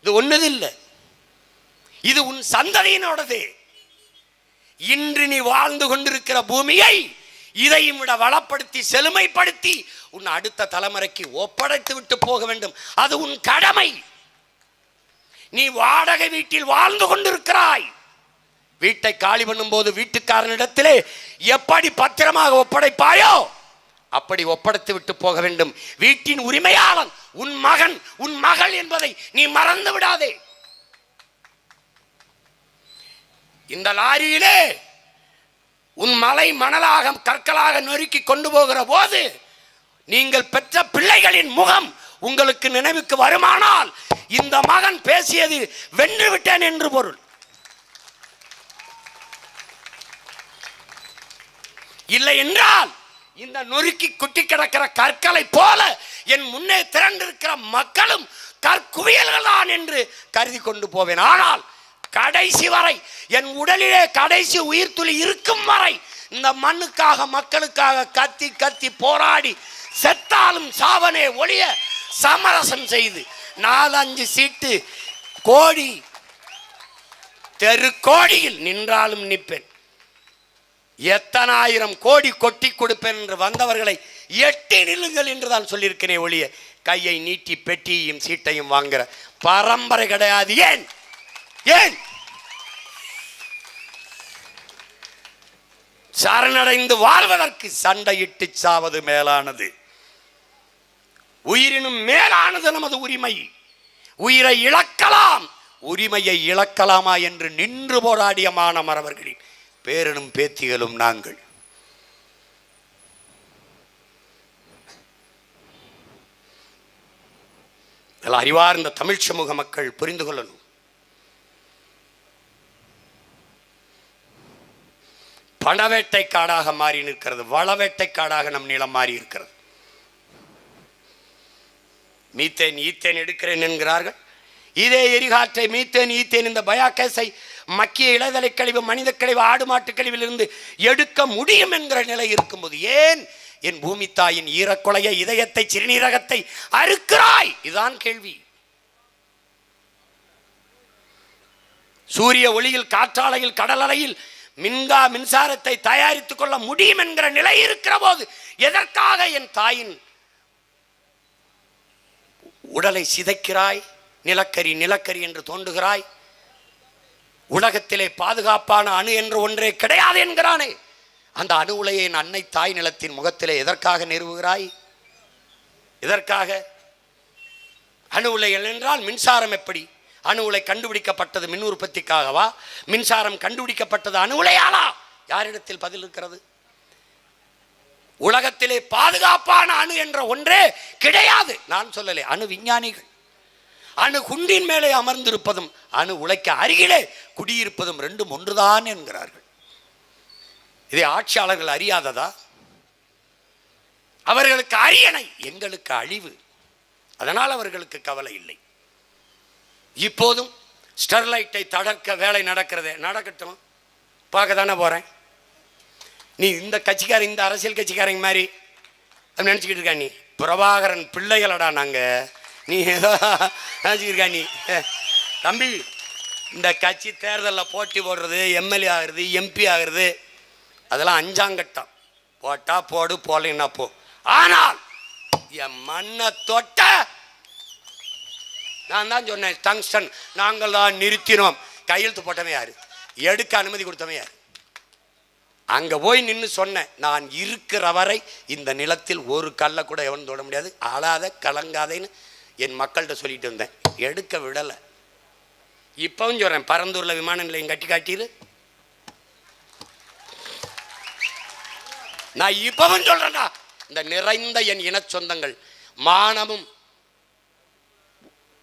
இது ஒன்னது இல்லை, இது உன் சந்ததியினோடது. இன்று நீ வாழ்ந்து கொண்டிருக்கிற பூமியை இதையும் விட வளப்படுத்தி செழுமைப்படுத்தி உன் அடுத்த தலைமுறைக்கு ஒப்படைத்து விட்டு போக வேண்டும். அது உன் கடமை. நீ வாடகை வீட்டில் வாழ்ந்து கொண்டிருக்கிறாய். வீட்டை காலி பண்ணும் போது வீட்டுக்காரனிடத்திலே எப்படி பத்திரமாக ஒப்படைப்பாயோ அப்படி ஒப்படைத்து விட்டு போக வேண்டும். வீட்டின் உரிமையாளன் உன் மகன் உன் மகள் என்பதை நீ மறந்து விடாதே. இந்த லாரியிலே உன் மலை மணலாக கற்களாக நொறுக்கி கொண்டு போகிற போது நீங்கள் பெற்ற பிள்ளைகளின் முகம் உங்களுக்கு நினைவுக்கு வருமானால் இந்த மகன் பேசியது வென்று விட்டேன் என்று பொருள். இல்லை என்றால் இந்த நொறுக்கி குட்டி கிடக்கிற கற்களை போல என் முன்னே திரண்டிருக்கிற மக்களும் கற்குவியல்கள் தான் என்று கருதி கொண்டு போவேன். ஆனால் கடைசி வரை என் உடலிலே கடைசி உயிர் துளி இருக்கும் வரை இந்த மண்ணுக்காக மக்களுக்காக கத்தி கத்தி போராடி செத்தாலும் சாவனே ஒழிய சமரசம் செய்து 4-5 சீட்டு கோடி தெரு கோடியில் நின்றாலும் நிற்பேன். எத்தனை ஆயிரம் கோடி கொட்டி கொடுப்பேன் என்று வந்தவர்களை எட்டி நில்லுங்கள் என்று தான் சொல்லியிருக்கிறேன் ஒழிய கையை நீட்டி பெட்டியையும் சீட்டையும் வாங்குற பரம்பரை கிடையாது. ஏன் ஏன் சரணடைந்து வாழ்வதற்கு சண்டையிட்டு சாவது மேலானது. உயிரினும் மேலானது நமது உரிமை. உயிரை இழக்கலாம், உரிமையை இழக்கலாமா என்று நின்று போராடிய மாணவர்களின் பேரனும் பேத்திகளும் நாங்கள். அறிவார்ந்த தமிழ் சமூக மக்கள் புரிந்து கொள்ளணும். பணவேட்டை காடாக மாறி நிற்கிறது, வளவேட்டை காடாக நம் நிலம் மாறி இருக்கிறது. மீத்தேன் ஈத்தேன் எடுக்கிறேன் என்கிறார்கள். இதே எரிகாற்றை மீத்தேன் ஈத்தேன் இந்த பயாகேஸை மக்கிய இளதலை கழிவு மனித கழிவு ஆடு மாட்டு கழிவில் இருந்து எடுக்க முடியும் என்கிற நிலை இருக்கும்போது ஏன் என் பூமி தாயின் ஈரக்குலைய இதயத்தை சிறுநீரகத்தை அறுக்கிறாய்? இதுதான் கேள்வி. சூரிய ஒளியில் காற்றாலையில் கடலலையில் மின்சாரத்தை தயாரித்துக் கொள்ள முடியும் என்கிற நிலை இருக்கிற போது எதற்காக என் தாயின் உடலை சிதைக்கிறாய்? நிலக்கரி நிலக்கரி என்று தோண்டுகிறாய். உலகத்திலே பாதுகாப்பான அணு என்று ஒன்றே கிடையாது என்கிறானே, அந்த அணு உலையை அன்னை தாய் நிலத்தின் முகத்திலே எதற்காக நிறுவுகிறாய்? இதற்காக. அணு உலைகள் என்றால் மின்சாரம் எப்படி? அணு உலை கண்டுபிடிக்கப்பட்டது மின் உற்பத்திக்காகவா? மின்சாரம் கண்டுபிடிக்கப்பட்டது அணு உலையாலா? யாரிடத்தில் பதில் இருக்கிறது? உலகத்திலே பாதுகாப்பான அணு என்ற ஒன்றே கிடையாது. நான் சொல்லலை, அணு விஞ்ஞானிகள். அணு குண்டின் மேலே அமர்ந்திருப்பதும் அணு உலைக்கு அருகிலே குடியிருப்பதும் ரெண்டும் ஒன்றுதான் என்கிறார்கள். இதை ஆட்சியாளர்கள் அறியாததா? அவர்களுக்கு அரியணை, எங்களுக்கு அழிவு. அதனால் அவர்களுக்கு கவலை இல்லை. இப்போதும் ஸ்டெர்லைட்டை தடுக்க வேலை நடக்கிறது. நடக்கட்டும், பார்க்க தானே போகிறேன். நீ இந்த கட்சிக்காரங்க, இந்த அரசியல் கட்சிக்காரங்க மாதிரி நினச்சிக்கிட்டு இருக்கா? நீ பிரபாகரன் பிள்ளைகளடா நாங்கள். நீ ஏதோ நினச்சிக்கிருக்கா நீ? தம்பி, இந்த கட்சி தேர்தலில் போட்டி போடுறது, எம்எல்ஏ ஆகுறது, எம்பி ஆகுறது, அதெல்லாம் அஞ்சாங்கட்டம். போட்டா போடு, போடலைன்னா போ. ஆனால் என் மண்ணை தொட்ட, நான் தான் சொன்னேன், டங்ஸ்டன் நாங்கள் தான் நிறுத்தினோம். கையெழுத்து போட்டவன் யாரு? எடுக்க அனுமதி கொடுத்தவன் யாரு? அங்கே போய் நின்று சொன்னேன், நான் இருக்கிற வரை இந்த நிலத்தில் ஒரு கல்லை கூட எவன் தொட முடியாது, அழாத கலங்காதேன்னு என் மக்கள்கிட்ட சொல்லிட்டு இருந்தேன். எடுக்க விடலை. இப்பவும் சொல்கிறேன், பரந்தூரில் விமான நிலையம் கட்டி காட்டிடு. நான் இப்பவும் சொல்றேன்டா, இந்த நிறைந்த என் இன சொந்தங்கள்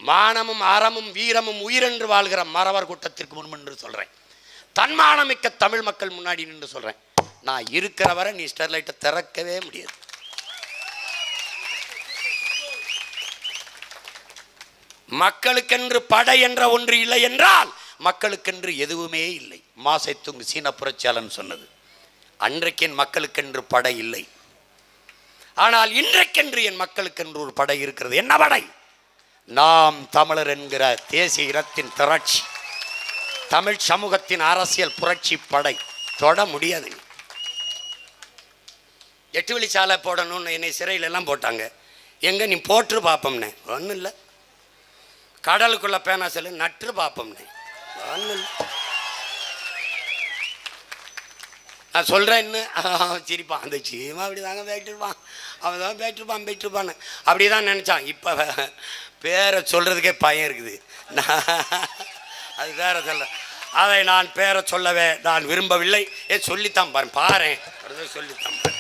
மானமும் அறமும் வீரமும் உயிரென்று வாழ்கிற மறவர் கூட்டத்திற்கு முன்பு சொல்றேன். தன்மானமிக்க தமிழ் மக்கள் முன்னாடி நின்று சொல்றேன், நான் இருக்கிற வரை நீ ஸ்டெர்லைட்டை திறக்கவே முடியாது. மக்களுக்கென்று படை என்ற ஒன்று இல்லை என்றால் மக்களுக்கென்று எதுவுமே இல்லை. மாசைத்துங் சீன புரட்சியாளன் சொன்னது. அன்றைக்கு என் மக்களுக்கென்று படை இல்லை, ஆனால் இன்றைக்கென்று என் மக்களுக்கென்று ஒரு படை இருக்கிறது. என்ன படை? நாம் தமிழர் என்கிற தேசிய இனத்தின் திரட்சி, தமிழ் சமூகத்தின் அரசியல் புரட்சி படை. தொட முடியாது. 8 வழிச்சாலை போடணும்னு என்னை சிறையில எல்லாம் போட்டாங்க. எங்க நீ போட்டு பார்ப்போம்னே, ஒன்றும் இல்லை. கடலுக்குள்ள பேனா செல்லு நட்டு பார்ப்போம்னே, ஒன்றும் இல்லை. நான் சொல்கிறேன், இன்னும் சிரிப்பான். அந்த சீமா அப்படி தாங்க போயிட்டுருப்பான், அவன் தான் போயிட்டுருப்பான்னு அப்படி தான் நினச்சான். இப்போ பேரை சொல்கிறதுக்கே பயம் இருக்குது. அது பேரை சொல்ல, அதை நான் பேரை சொல்லவே நான் விரும்பவில்லை. சொல்லித்தான் பாரு, ஒரு தடவை சொல்லித்தான் பாரு.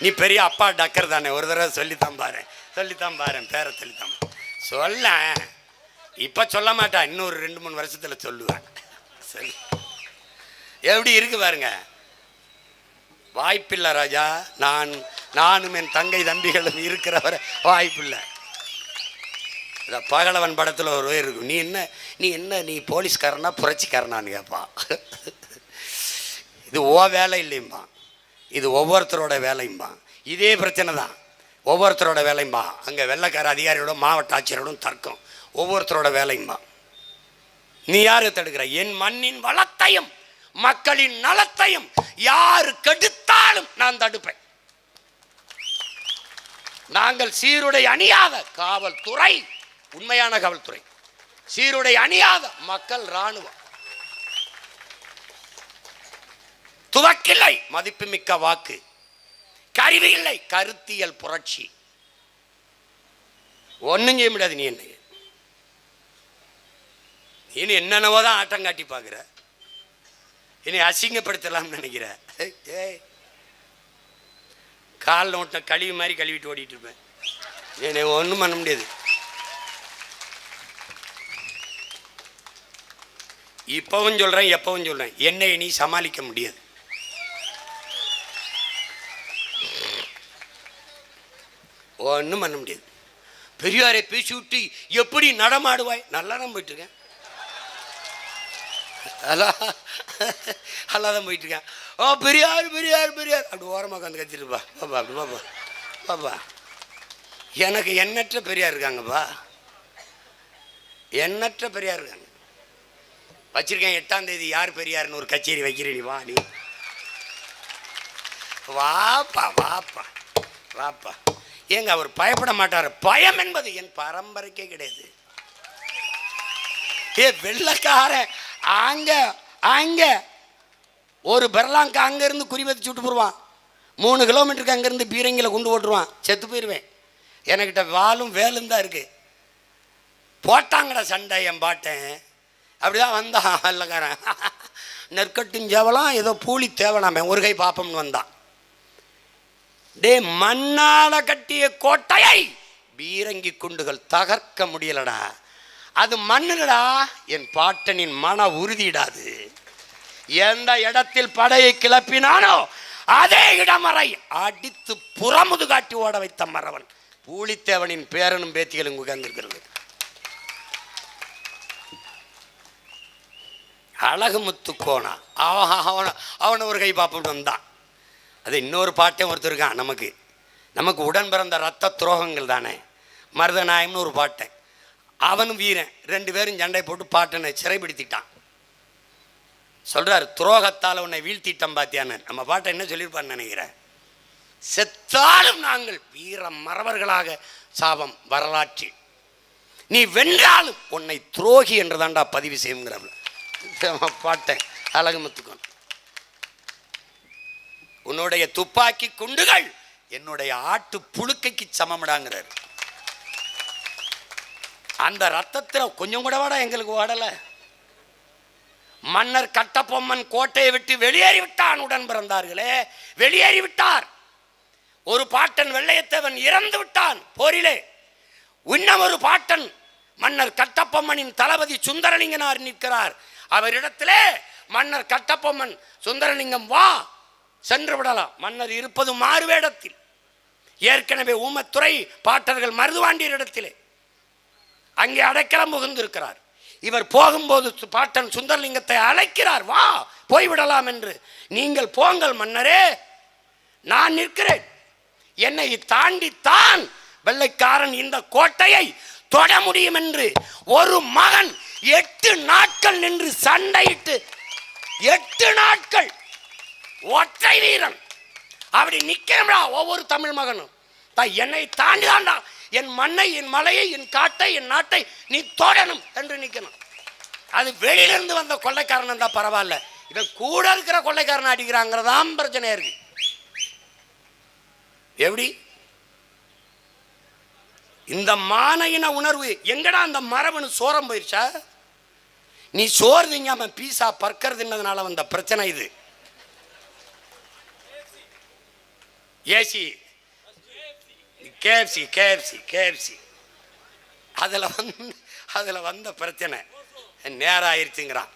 நீ பெரிய அப்பா டக்கர் தானே, ஒரு தடவை சொல்லித்தான் பாரு பேரை சொல்லித்தான் சொல்ல. இப்போ சொல்ல மாட்டான், இன்னொரு 2-3 வருஷத்தில் சொல்லுவேன். சரி, எப்படி இருக்கு பாருங்க. வாய்ப்பில்லை ராஜா. நானும் என் தங்கை தம்பிகளும் இருக்கிறவரை வாய்ப்பில்லை. பகலவன் படத்தில் ஒரு இருக்கும், நீ போலீஸ்காரனா புரட்சிக்காரனான்னு கேட்பான். இது வேலை இல்லையும்பா, இது ஒவ்வொருத்தரோட வேலையும்பா. இதே பிரச்சனை தான், ஒவ்வொருத்தரோட வேலையும்பா. அங்கே வெள்ளைக்கார அதிகாரியோட மாவட்ட ஆட்சியரோட தர்க்கம், ஒவ்வொருத்தரோட வேலையும்பா. நீ யாரு தடுக்கிற? என் மண்ணின் வளத்தையும் மக்களின் நலத்தையும் யாரு கெடுத்தாலும் நான் தடுப்பேன். நாங்கள் சீருடை அணியாத காவல்துறை, உண்மையான காவல்துறை, சீருடை அணியாத மக்கள் இராணுவம், துவக்கில்லை மதிப்புமிக்க வாக்கு, கருவி இல்லை கருத்தியல் புரட்சி. ஒன்னும் செய்ய முடியாது. நீ என்னென்னவோதான் ஆட்டம் காட்டி பார்க்குற, என்னை அசிங்கப்படுத்தலாம்னு நினைக்கிற. காலில் ஓட்ட கழுவி மாதிரி கழுவிட்டு ஓடிட்டு இருப்பேன். என்னை ஒன்றும் பண்ண முடியாது. இப்பவும் சொல்றேன், எப்பவும் சொல்றேன், என்னை நீ சமாளிக்க முடியாது. ஒன்றும் பண்ண முடியாது. பெரியாரை பேசி விட்டு எப்படி நடமாடுவாய்? நல்லா தான் போயிட்டு இருக்கேன், நல்லா தான் போயிட்டு இருக்கேன். ஓ பெரியார் பெரியார் பெரியார் அப்படி ஓரமாக உட்காந்து கத்திருப்பா. பாப்பா அப்படி பாப்பா பாப்பா, எனக்கு எண்ணற்ற பெரியார் இருக்காங்கப்பா, எண்ணற்ற பெரியார் இருக்காங்க. வச்சிருக்கேன் 8ஆம் தேதி யார் பெரியார்னு ஒரு கச்சேரி வைக்கிறேன். நீ வா, நீ வாப்பா வாப்பா வாப்பா. ஏங்க அவர் பயப்பட மாட்டார். பயம் என்பது என் பரம்பரைக்கே கிடையாது. வெள்ளக்காரன் அங்க அங்க ஒரு பெர்லாங்க அங்கேருந்து குறி வச்சு விட்டு போடுவான். 3 கிலோமீட்டருக்கு அங்கேருந்து பீரங்கியில் கொண்டு போட்டுருவான். செத்து போயிடுவேன். என்கிட்ட வாலும் வேலும் தான் இருக்கு. போட்டாங்கடா சண்டை என் பாட்டேன். அப்படிதான் வந்தான் வெள்ளக்காரன். நெற்கட்டும் ஜவலாம் ஏதோ பூலி தேவனாமே ஒரு கை பாப்பம்னு வந்தான். டே மண்ணால கட்டிய கோட்டையை பீரங்கி குண்டுகள் தகர்க்க முடியலடா. அது மண்ணுடா, என் பாட்டனின் மன உறுதியிடாது. எந்த இடத்தில் படையை கிளப்பினானோ அதே இடமறை அடித்து புறமுது காட்டி ஓட வைத்த மறவன் பூலித்தேவனின் பேரனும் பேத்திகளும் உகந்திருக்கிறது. அழகுமுத்து கோணா அவனை ஒரு கை பாப்பட்டு வந்தான். அது இன்னொரு பாட்டையும் ஒருத்தர் இருக்கான். நமக்கு உடன் பிறந்த ரத்த துரோகங்கள் தானே. மருதநாயம்னு ஒரு பாட்டை, அவனும் வீரன், 2 பேரும் சண்டை போட்டு பாட்டனை சிறைப்படுத்திட்டான். சொல்றாரு, துரோகத்தால் உன்னை வீழ்த்திட்டம் பாத்தியான்னு. நம்ம பாட்டை என்ன சொல்லியிருப்பான்னு நினைக்கிறேன். செத்தாலும் நாங்கள் வீர மறவர்களாக சாபம் வரலாற்றில், நீ வென்றாலும் உன்னை துரோகி என்றுதான்டா பதிவு செய்யுங்கிறார் பாட்டை அழகுமுத்துக்கோன். உன்னுடைய துப்பாக்கி குண்டுகள் என்னுடைய ஆட்டு புழுக்கைக்கு சமமிடாங்கிறார். அந்த ரத்தத்தில் கொஞ்சம் கூட வாடா எங்களுக்கு ஓடல. மன்னர் கட்டபொம்மன் கோட்டையை விட்டு வெளியேறிவிட்டான். உடன் பிறந்தார்களே வெளியேறிவிட்டார். ஒரு பாட்டன் வெள்ளையத்தேவன் இறந்து விட்டான் போரிலே. இன்னும் ஒரு பாட்டன் மன்னர் கட்டபொம்மனின் தளபதி சுந்தரலிங்கனார் நிற்கிறார். அவரிடத்திலே மன்னர் கட்டபொம்மன், சுந்தரலிங்கம் வா சென்று விடலாம். மன்னர் இருப்பது மாறுவேடத்தில். ஏற்கனவே ஊமத்துறை பாட்டர்கள் மருதுவாண்டியரிடத்திலே அங்கே அடைக்கலம் புகுந்திருக்கிறார். இவர் போகும்போது பாட்டன் சுந்தரலிங்கத்தை அழைக்கிறார், வா போய்விடலாம் என்று. நீங்கள் போங்கள் மன்னரே, நான் நிற்கிறேன். என்னை தாண்டித்தான் வெள்ளைக்காரன் இந்த கோட்டையை தொட முடியும் என்று ஒரு மகன் 8 நாட்கள் நின்று சண்டையிட்டு, 8 நாட்கள் ஒற்றை வீரன் அப்படி நிக்கிறா. ஒவ்வொரு தமிழ் மகனும் என்னை தாண்டிதான்டா என் மண்ணை, என் மலையை, என் காட்டை, என் நாட்டை நீ தொடணும் என்று நிற்கணும். அது வெளியிலிருந்து வந்த கொள்ளைக்காரன் இருந்தா பரவாயில்ல, இவன் கூட இருக்கிற கொள்ளைக்காரன் அடிக்கிறாங்கிறதான் பிரச்சனையா இருக்கு. எப்படி இந்த மான இன உணர்வு எங்கடா அந்த மரபணு சோரம் போயிருச்சா? நீ சோறு திங்காம பீஸா பர்கர் தின்னதுனால வந்த பிரச்சனை இது. ஏசி கேஎஃப்சி கேஎஃப்சி கேஎஃப்சி அதில் வந்த பிரச்சனை நேரம் ஆயிடுச்சுங்கிறான்.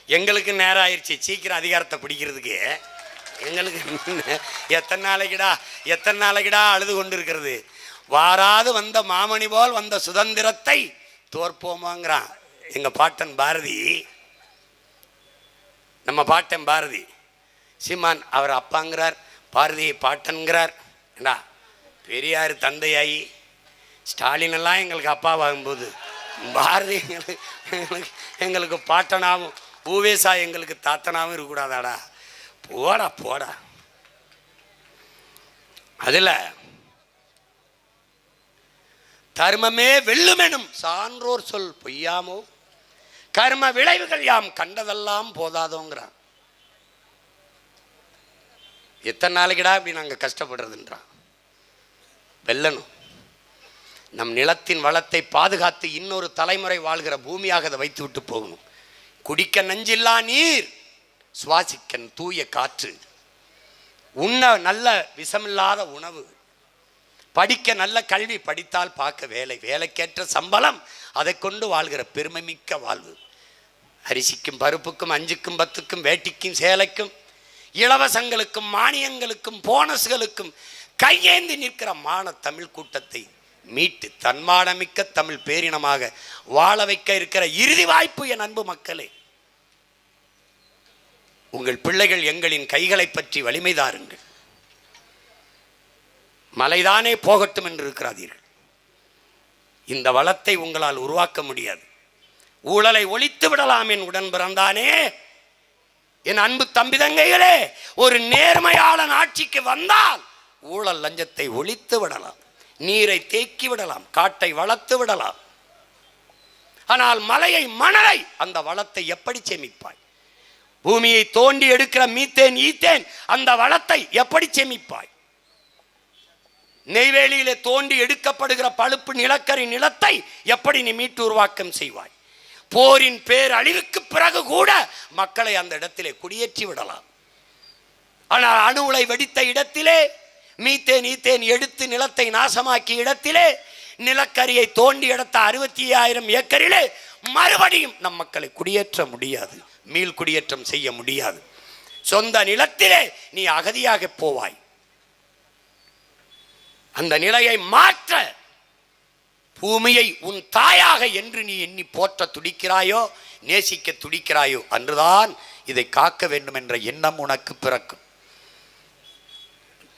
எங்களுக்கு நேரம் ஆயிடுச்சு சீக்கிரம் அதிகாரத்தை பிடிக்கிறதுக்கு. எங்களுக்கு எத்தனை நாளைக்குடா அழுது கொண்டு இருக்கிறது. வாராது வந்த மாமணி போல் வந்த சுதந்திரத்தை தோற்போமாங்கிறான் எங்க பாட்டன் பாரதி. நம்ம பாட்டன் பாரதி சீமான் அவர் அப்பாங்கிறார், பாரதியை பாட்டன்கிறார். ஏண்டா பெரியார் தந்தையாகி ஸ்டாலின் எல்லாம் எங்களுக்கு அப்பாவாகும்போது பாரதி எங்களுக்கு பாட்டனாகவும் பூவேசா எங்களுக்கு தாத்தனாகவும் இருக்கக்கூடாதாடா? போடா. அதில் தர்மமே வெல்லுமெனும் சான்றோர் சொல் பொய்யாமோ, கர்ம விளைவுகள் யாம் கண்டதெல்லாம் போதாதோங்கிறான். எத்தனை நாளைக்குடா இப்படி நாங்கள் கஷ்டப்படுறதுன்றான். வெல்லணும். நம் நிலத்தின் வளத்தை பாதுகாத்து இன்னொரு தலைமுறை வாழ்கிற பூமியாக அதை வைத்து விட்டு போகணும். குடிக்க நஞ்சில்லா நீர், சுவாசிக்க தூய காற்று, உண்ண நல்ல விஷமில்லாத உணவு, படிக்க நல்ல கல்வி, படித்தால் பார்க்க வேலை, வேலைக்கேற்ற சம்பளம், அதை கொண்டு வாழ்கிற பெருமை மிக்க வாழ்வு. அரிசிக்கும் பருப்புக்கும் 5க்கும் 10க்கும் வேட்டிக்கும் சேலைக்கும் இலவசங்களுக்கும் மானியங்களுக்கும் போனஸ்களுக்கும் கையேந்தி நிற்கிற மான தமிழ் கூட்டத்தை மீட்டு தன்மானமிக்க தமிழ் பேரினமாக வாழ வைக்க இருக்கிற இறுதி வாய்ப்பு என் அன்பு மக்களே. உங்கள் பிள்ளைகள் எங்களின் கைகளை பற்றி வலிமை தாருங்கள். மலைதானே போகட்டும் என்று இருக்கிறார்கள். இந்த வளத்தை உங்களால் உருவாக்க முடியாது. ஊழலை ஒழித்து விடலாம் என் உடன் பிறந்தானே. என் அன்பு தம்பி தங்கைகளே, ஒரு நேர்மையாளன் ஆட்சிக்கு வந்தால் ஊழல் லஞ்சத்தை ஒழித்து விடலாம், நீரை தேக்கி விடலாம், காட்டை வளர்த்து விடலாம். ஆனால் மலையை, மணலை, அந்த வளத்தை எப்படி சேமிப்பாய்? பூமியை தோண்டி எடுக்கிற மீத்தேன், ஈத்தேன், அந்த வளத்தை எப்படி சேமிப்பாய்? நெய்வேலியிலே தோண்டி எடுக்கப்படுகிற பழுப்பு நிலக்கரி நிலத்தை எப்படி நீ மீட்டு உருவாக்கம் செய்வாய்? போரின் பேரழிவுக்கு பிறகு கூட மக்களை அந்த இடத்திலே குடியேற்றி விடலாம். ஆனால் அணு உலை வெடித்த இடத்திலே, மீத்தேன், ஈத்தேன் எடுத்து நிலத்தை நாசமாக்கிய இடத்திலே, நிலக்கரியை தோண்டி எடுத்த 65,000 ஏக்கரிலே மறுபடியும் நம் மக்களை குடியேற்ற முடியாது, மீள் குடியேற்றம் செய்ய முடியாது. சொந்த நிலத்திலே நீ அகதியாக போவாய். அந்த நிலையை மாற்ற பூமியை உன் தாயாக என்று நீ எண்ணி போற்ற துடிக்கிறாயோ, நேசிக்க துடிக்கிறாயோ, அன்றுதான் இதை காக்க வேண்டும் என்ற எண்ணம் உனக்கு பிறக்கும்.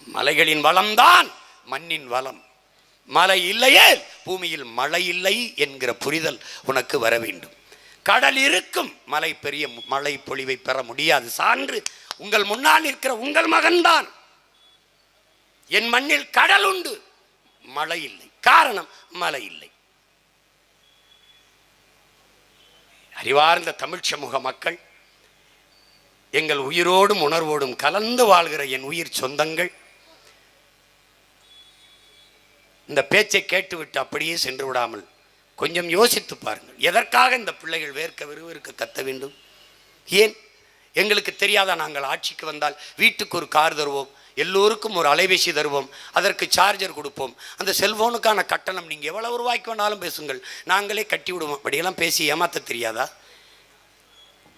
மலைகளின் வளம்தான் மண்ணின் வளம். மழை இல்லையே பூமியில் மழை இல்லை என்கிற புரிதல் உனக்கு வர வேண்டும். கடல் இருக்கும், மழை பெரிய மழை பொழிவை பெற முடியாது. சான்று உங்கள் முன்னால் இருக்கிற உங்கள் மகன்தான். என் மண்ணில் கடல் உண்டு, மழை இல்லை. காரணம் மழை இல்லை. அறிவார்ந்த தமிழ் சமூக மக்கள், எங்கள் உயிரோடும் உணர்வோடும் கலந்து வாழ்கிற என் உயிர் சொந்தங்கள், இந்த பேச்சை கேட்டுவிட்டு அப்படியே சென்று விடாமல் கொஞ்சம் யோசித்து பாருங்கள். எதற்காக இந்த பிள்ளைகள் வேர்க்க விறுவிறுக்க கத்த வேண்டும்? ஏன் எங்களுக்கு தெரியாதா? நாங்கள் ஆட்சிக்கு வந்தால் வீட்டுக்கு ஒரு கார் தருவோம், எல்லோருக்கும் ஒரு அலைபேசி தருவோம், அதற்கு சார்ஜர் கொடுப்போம், அந்த செல்போனுக்கான கட்டணம் நீங்கள் எவ்வளவு ரூபாய்க்கு வேணாலும் பேசுங்கள், நாங்களே கட்டி விடுவோம். அப்படியெல்லாம் பேசி ஏமாற்ற தெரியாதா?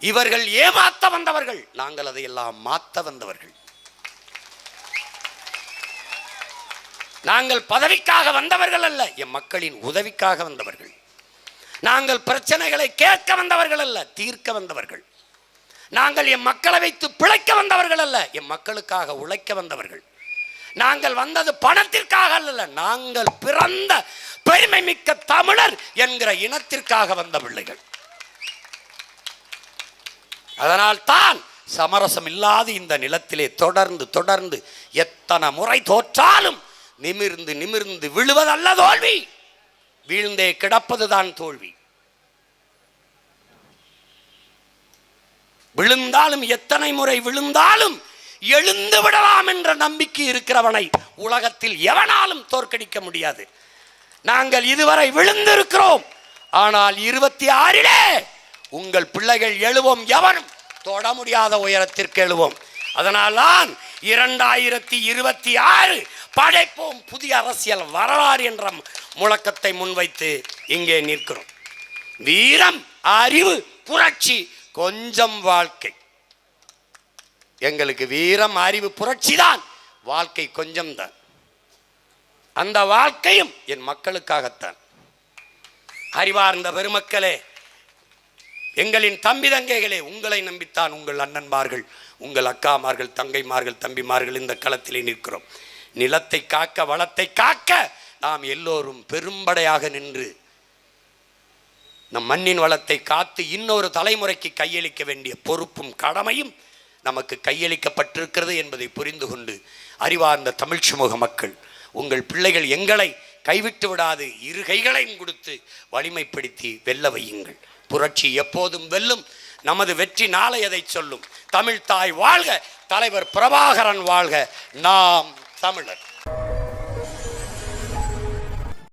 இவர்கள் ஏமாற்ற வந்தவர்கள், நாங்கள் அதையெல்லாம் மாற்ற வந்தவர்கள். நாங்கள் பதவிக்காக வந்தவர்கள் அல்ல, என் மக்களின் உதவிக்காக வந்தவர்கள். நாங்கள் பிரச்சனைகளை கேட்க வந்தவர்கள் அல்ல, தீர்க்க வந்தவர்கள். நாங்கள் என் மக்களை வைத்து பிழைக்க வந்தவர்கள் அல்ல, என் மக்களுக்காக உழைக்க வந்தவர்கள். நாங்கள் வந்தது பணத்திற்காக அல்ல, நாங்கள் பிறந்த பெருமை மிக்க தமிழர் என்கிற இனத்திற்காக வந்த பிள்ளைகள். அதனால் தான் சமரசம் இல்லாது இந்த நிலத்திலே தொடர்ந்து தொடர்ந்து எத்தனை முறை தோற்றாலும் நிமிர்ந்து நிமிர்ந்து விழுவதல்ல தோல்வி, வீழ்ந்தே கிடப்பதுதான் தோல்வி. விழுந்தாலும், எத்தனை முறை விழுந்தாலும் எழுந்து விடலாம் என்ற நம்பிக்கை இருக்கிறவனை உலகத்தில் எவனாலும் தோற்கடிக்க முடியாது. நாங்கள் இதுவரை விழுந்திருக்கிறோம், ஆனால் 26 உங்கள் பிள்ளைகள் எழுவோம், எவனும் தொட முடியாத உயரத்திற்கு எழுவோம். அதனால்தான் 2026 படைப்போம் புதிய அரசியல் வரலாறு என்ற முழக்கத்தை முன்வைத்து இங்கே நிற்கிறோம். வீரம், அறிவு, புரட்சி, கொஞ்சம் வாழ்க்கை. எங்களுக்கு வீரம், அறிவு, புரட்சி தான், வாழ்க்கை கொஞ்சம் தான். அந்த வாழ்க்கையும் என் மக்களுக்காகத்தான். அறிவார்ந்த பெருமக்களே, எங்களின் தம்பி தங்கைகளே, உங்களை நம்பித்தான் உங்கள் அண்ணன்மார்கள், உங்கள் அக்காமார்கள், தங்கைமார்கள், தம்பிமார்கள் இந்த களத்திலே நிற்கிறோம். நிலத்தை காக்க, வளத்தை காக்க நாம் எல்லோரும் பெரும்படையாக நின்று நம் மண்ணின் வளத்தை காத்து இன்னொரு தலைமுறைக்கு கையளிக்க வேண்டிய பொறுப்பும் கடமையும் நமக்கு கையளிக்கப்பட்டிருக்கிறது என்பதை புரிந்து கொண்டு, அறிவார்ந்த தமிழ் சமூக மக்கள், உங்கள் பிள்ளைகள் எங்களை கைவிட்டு விடாது, இரு கைகளையும் கொடுத்து வலிமைப்படுத்தி வெல்ல வையுங்கள். புரட்சி எப்போதும் வெல்லும். நமது வெற்றி நாளை எதை சொல்லும்? தமிழ் தாய் வாழ்க, தலைவர் பிரபாகரன் வாழ்க, நாம் தமிழர்.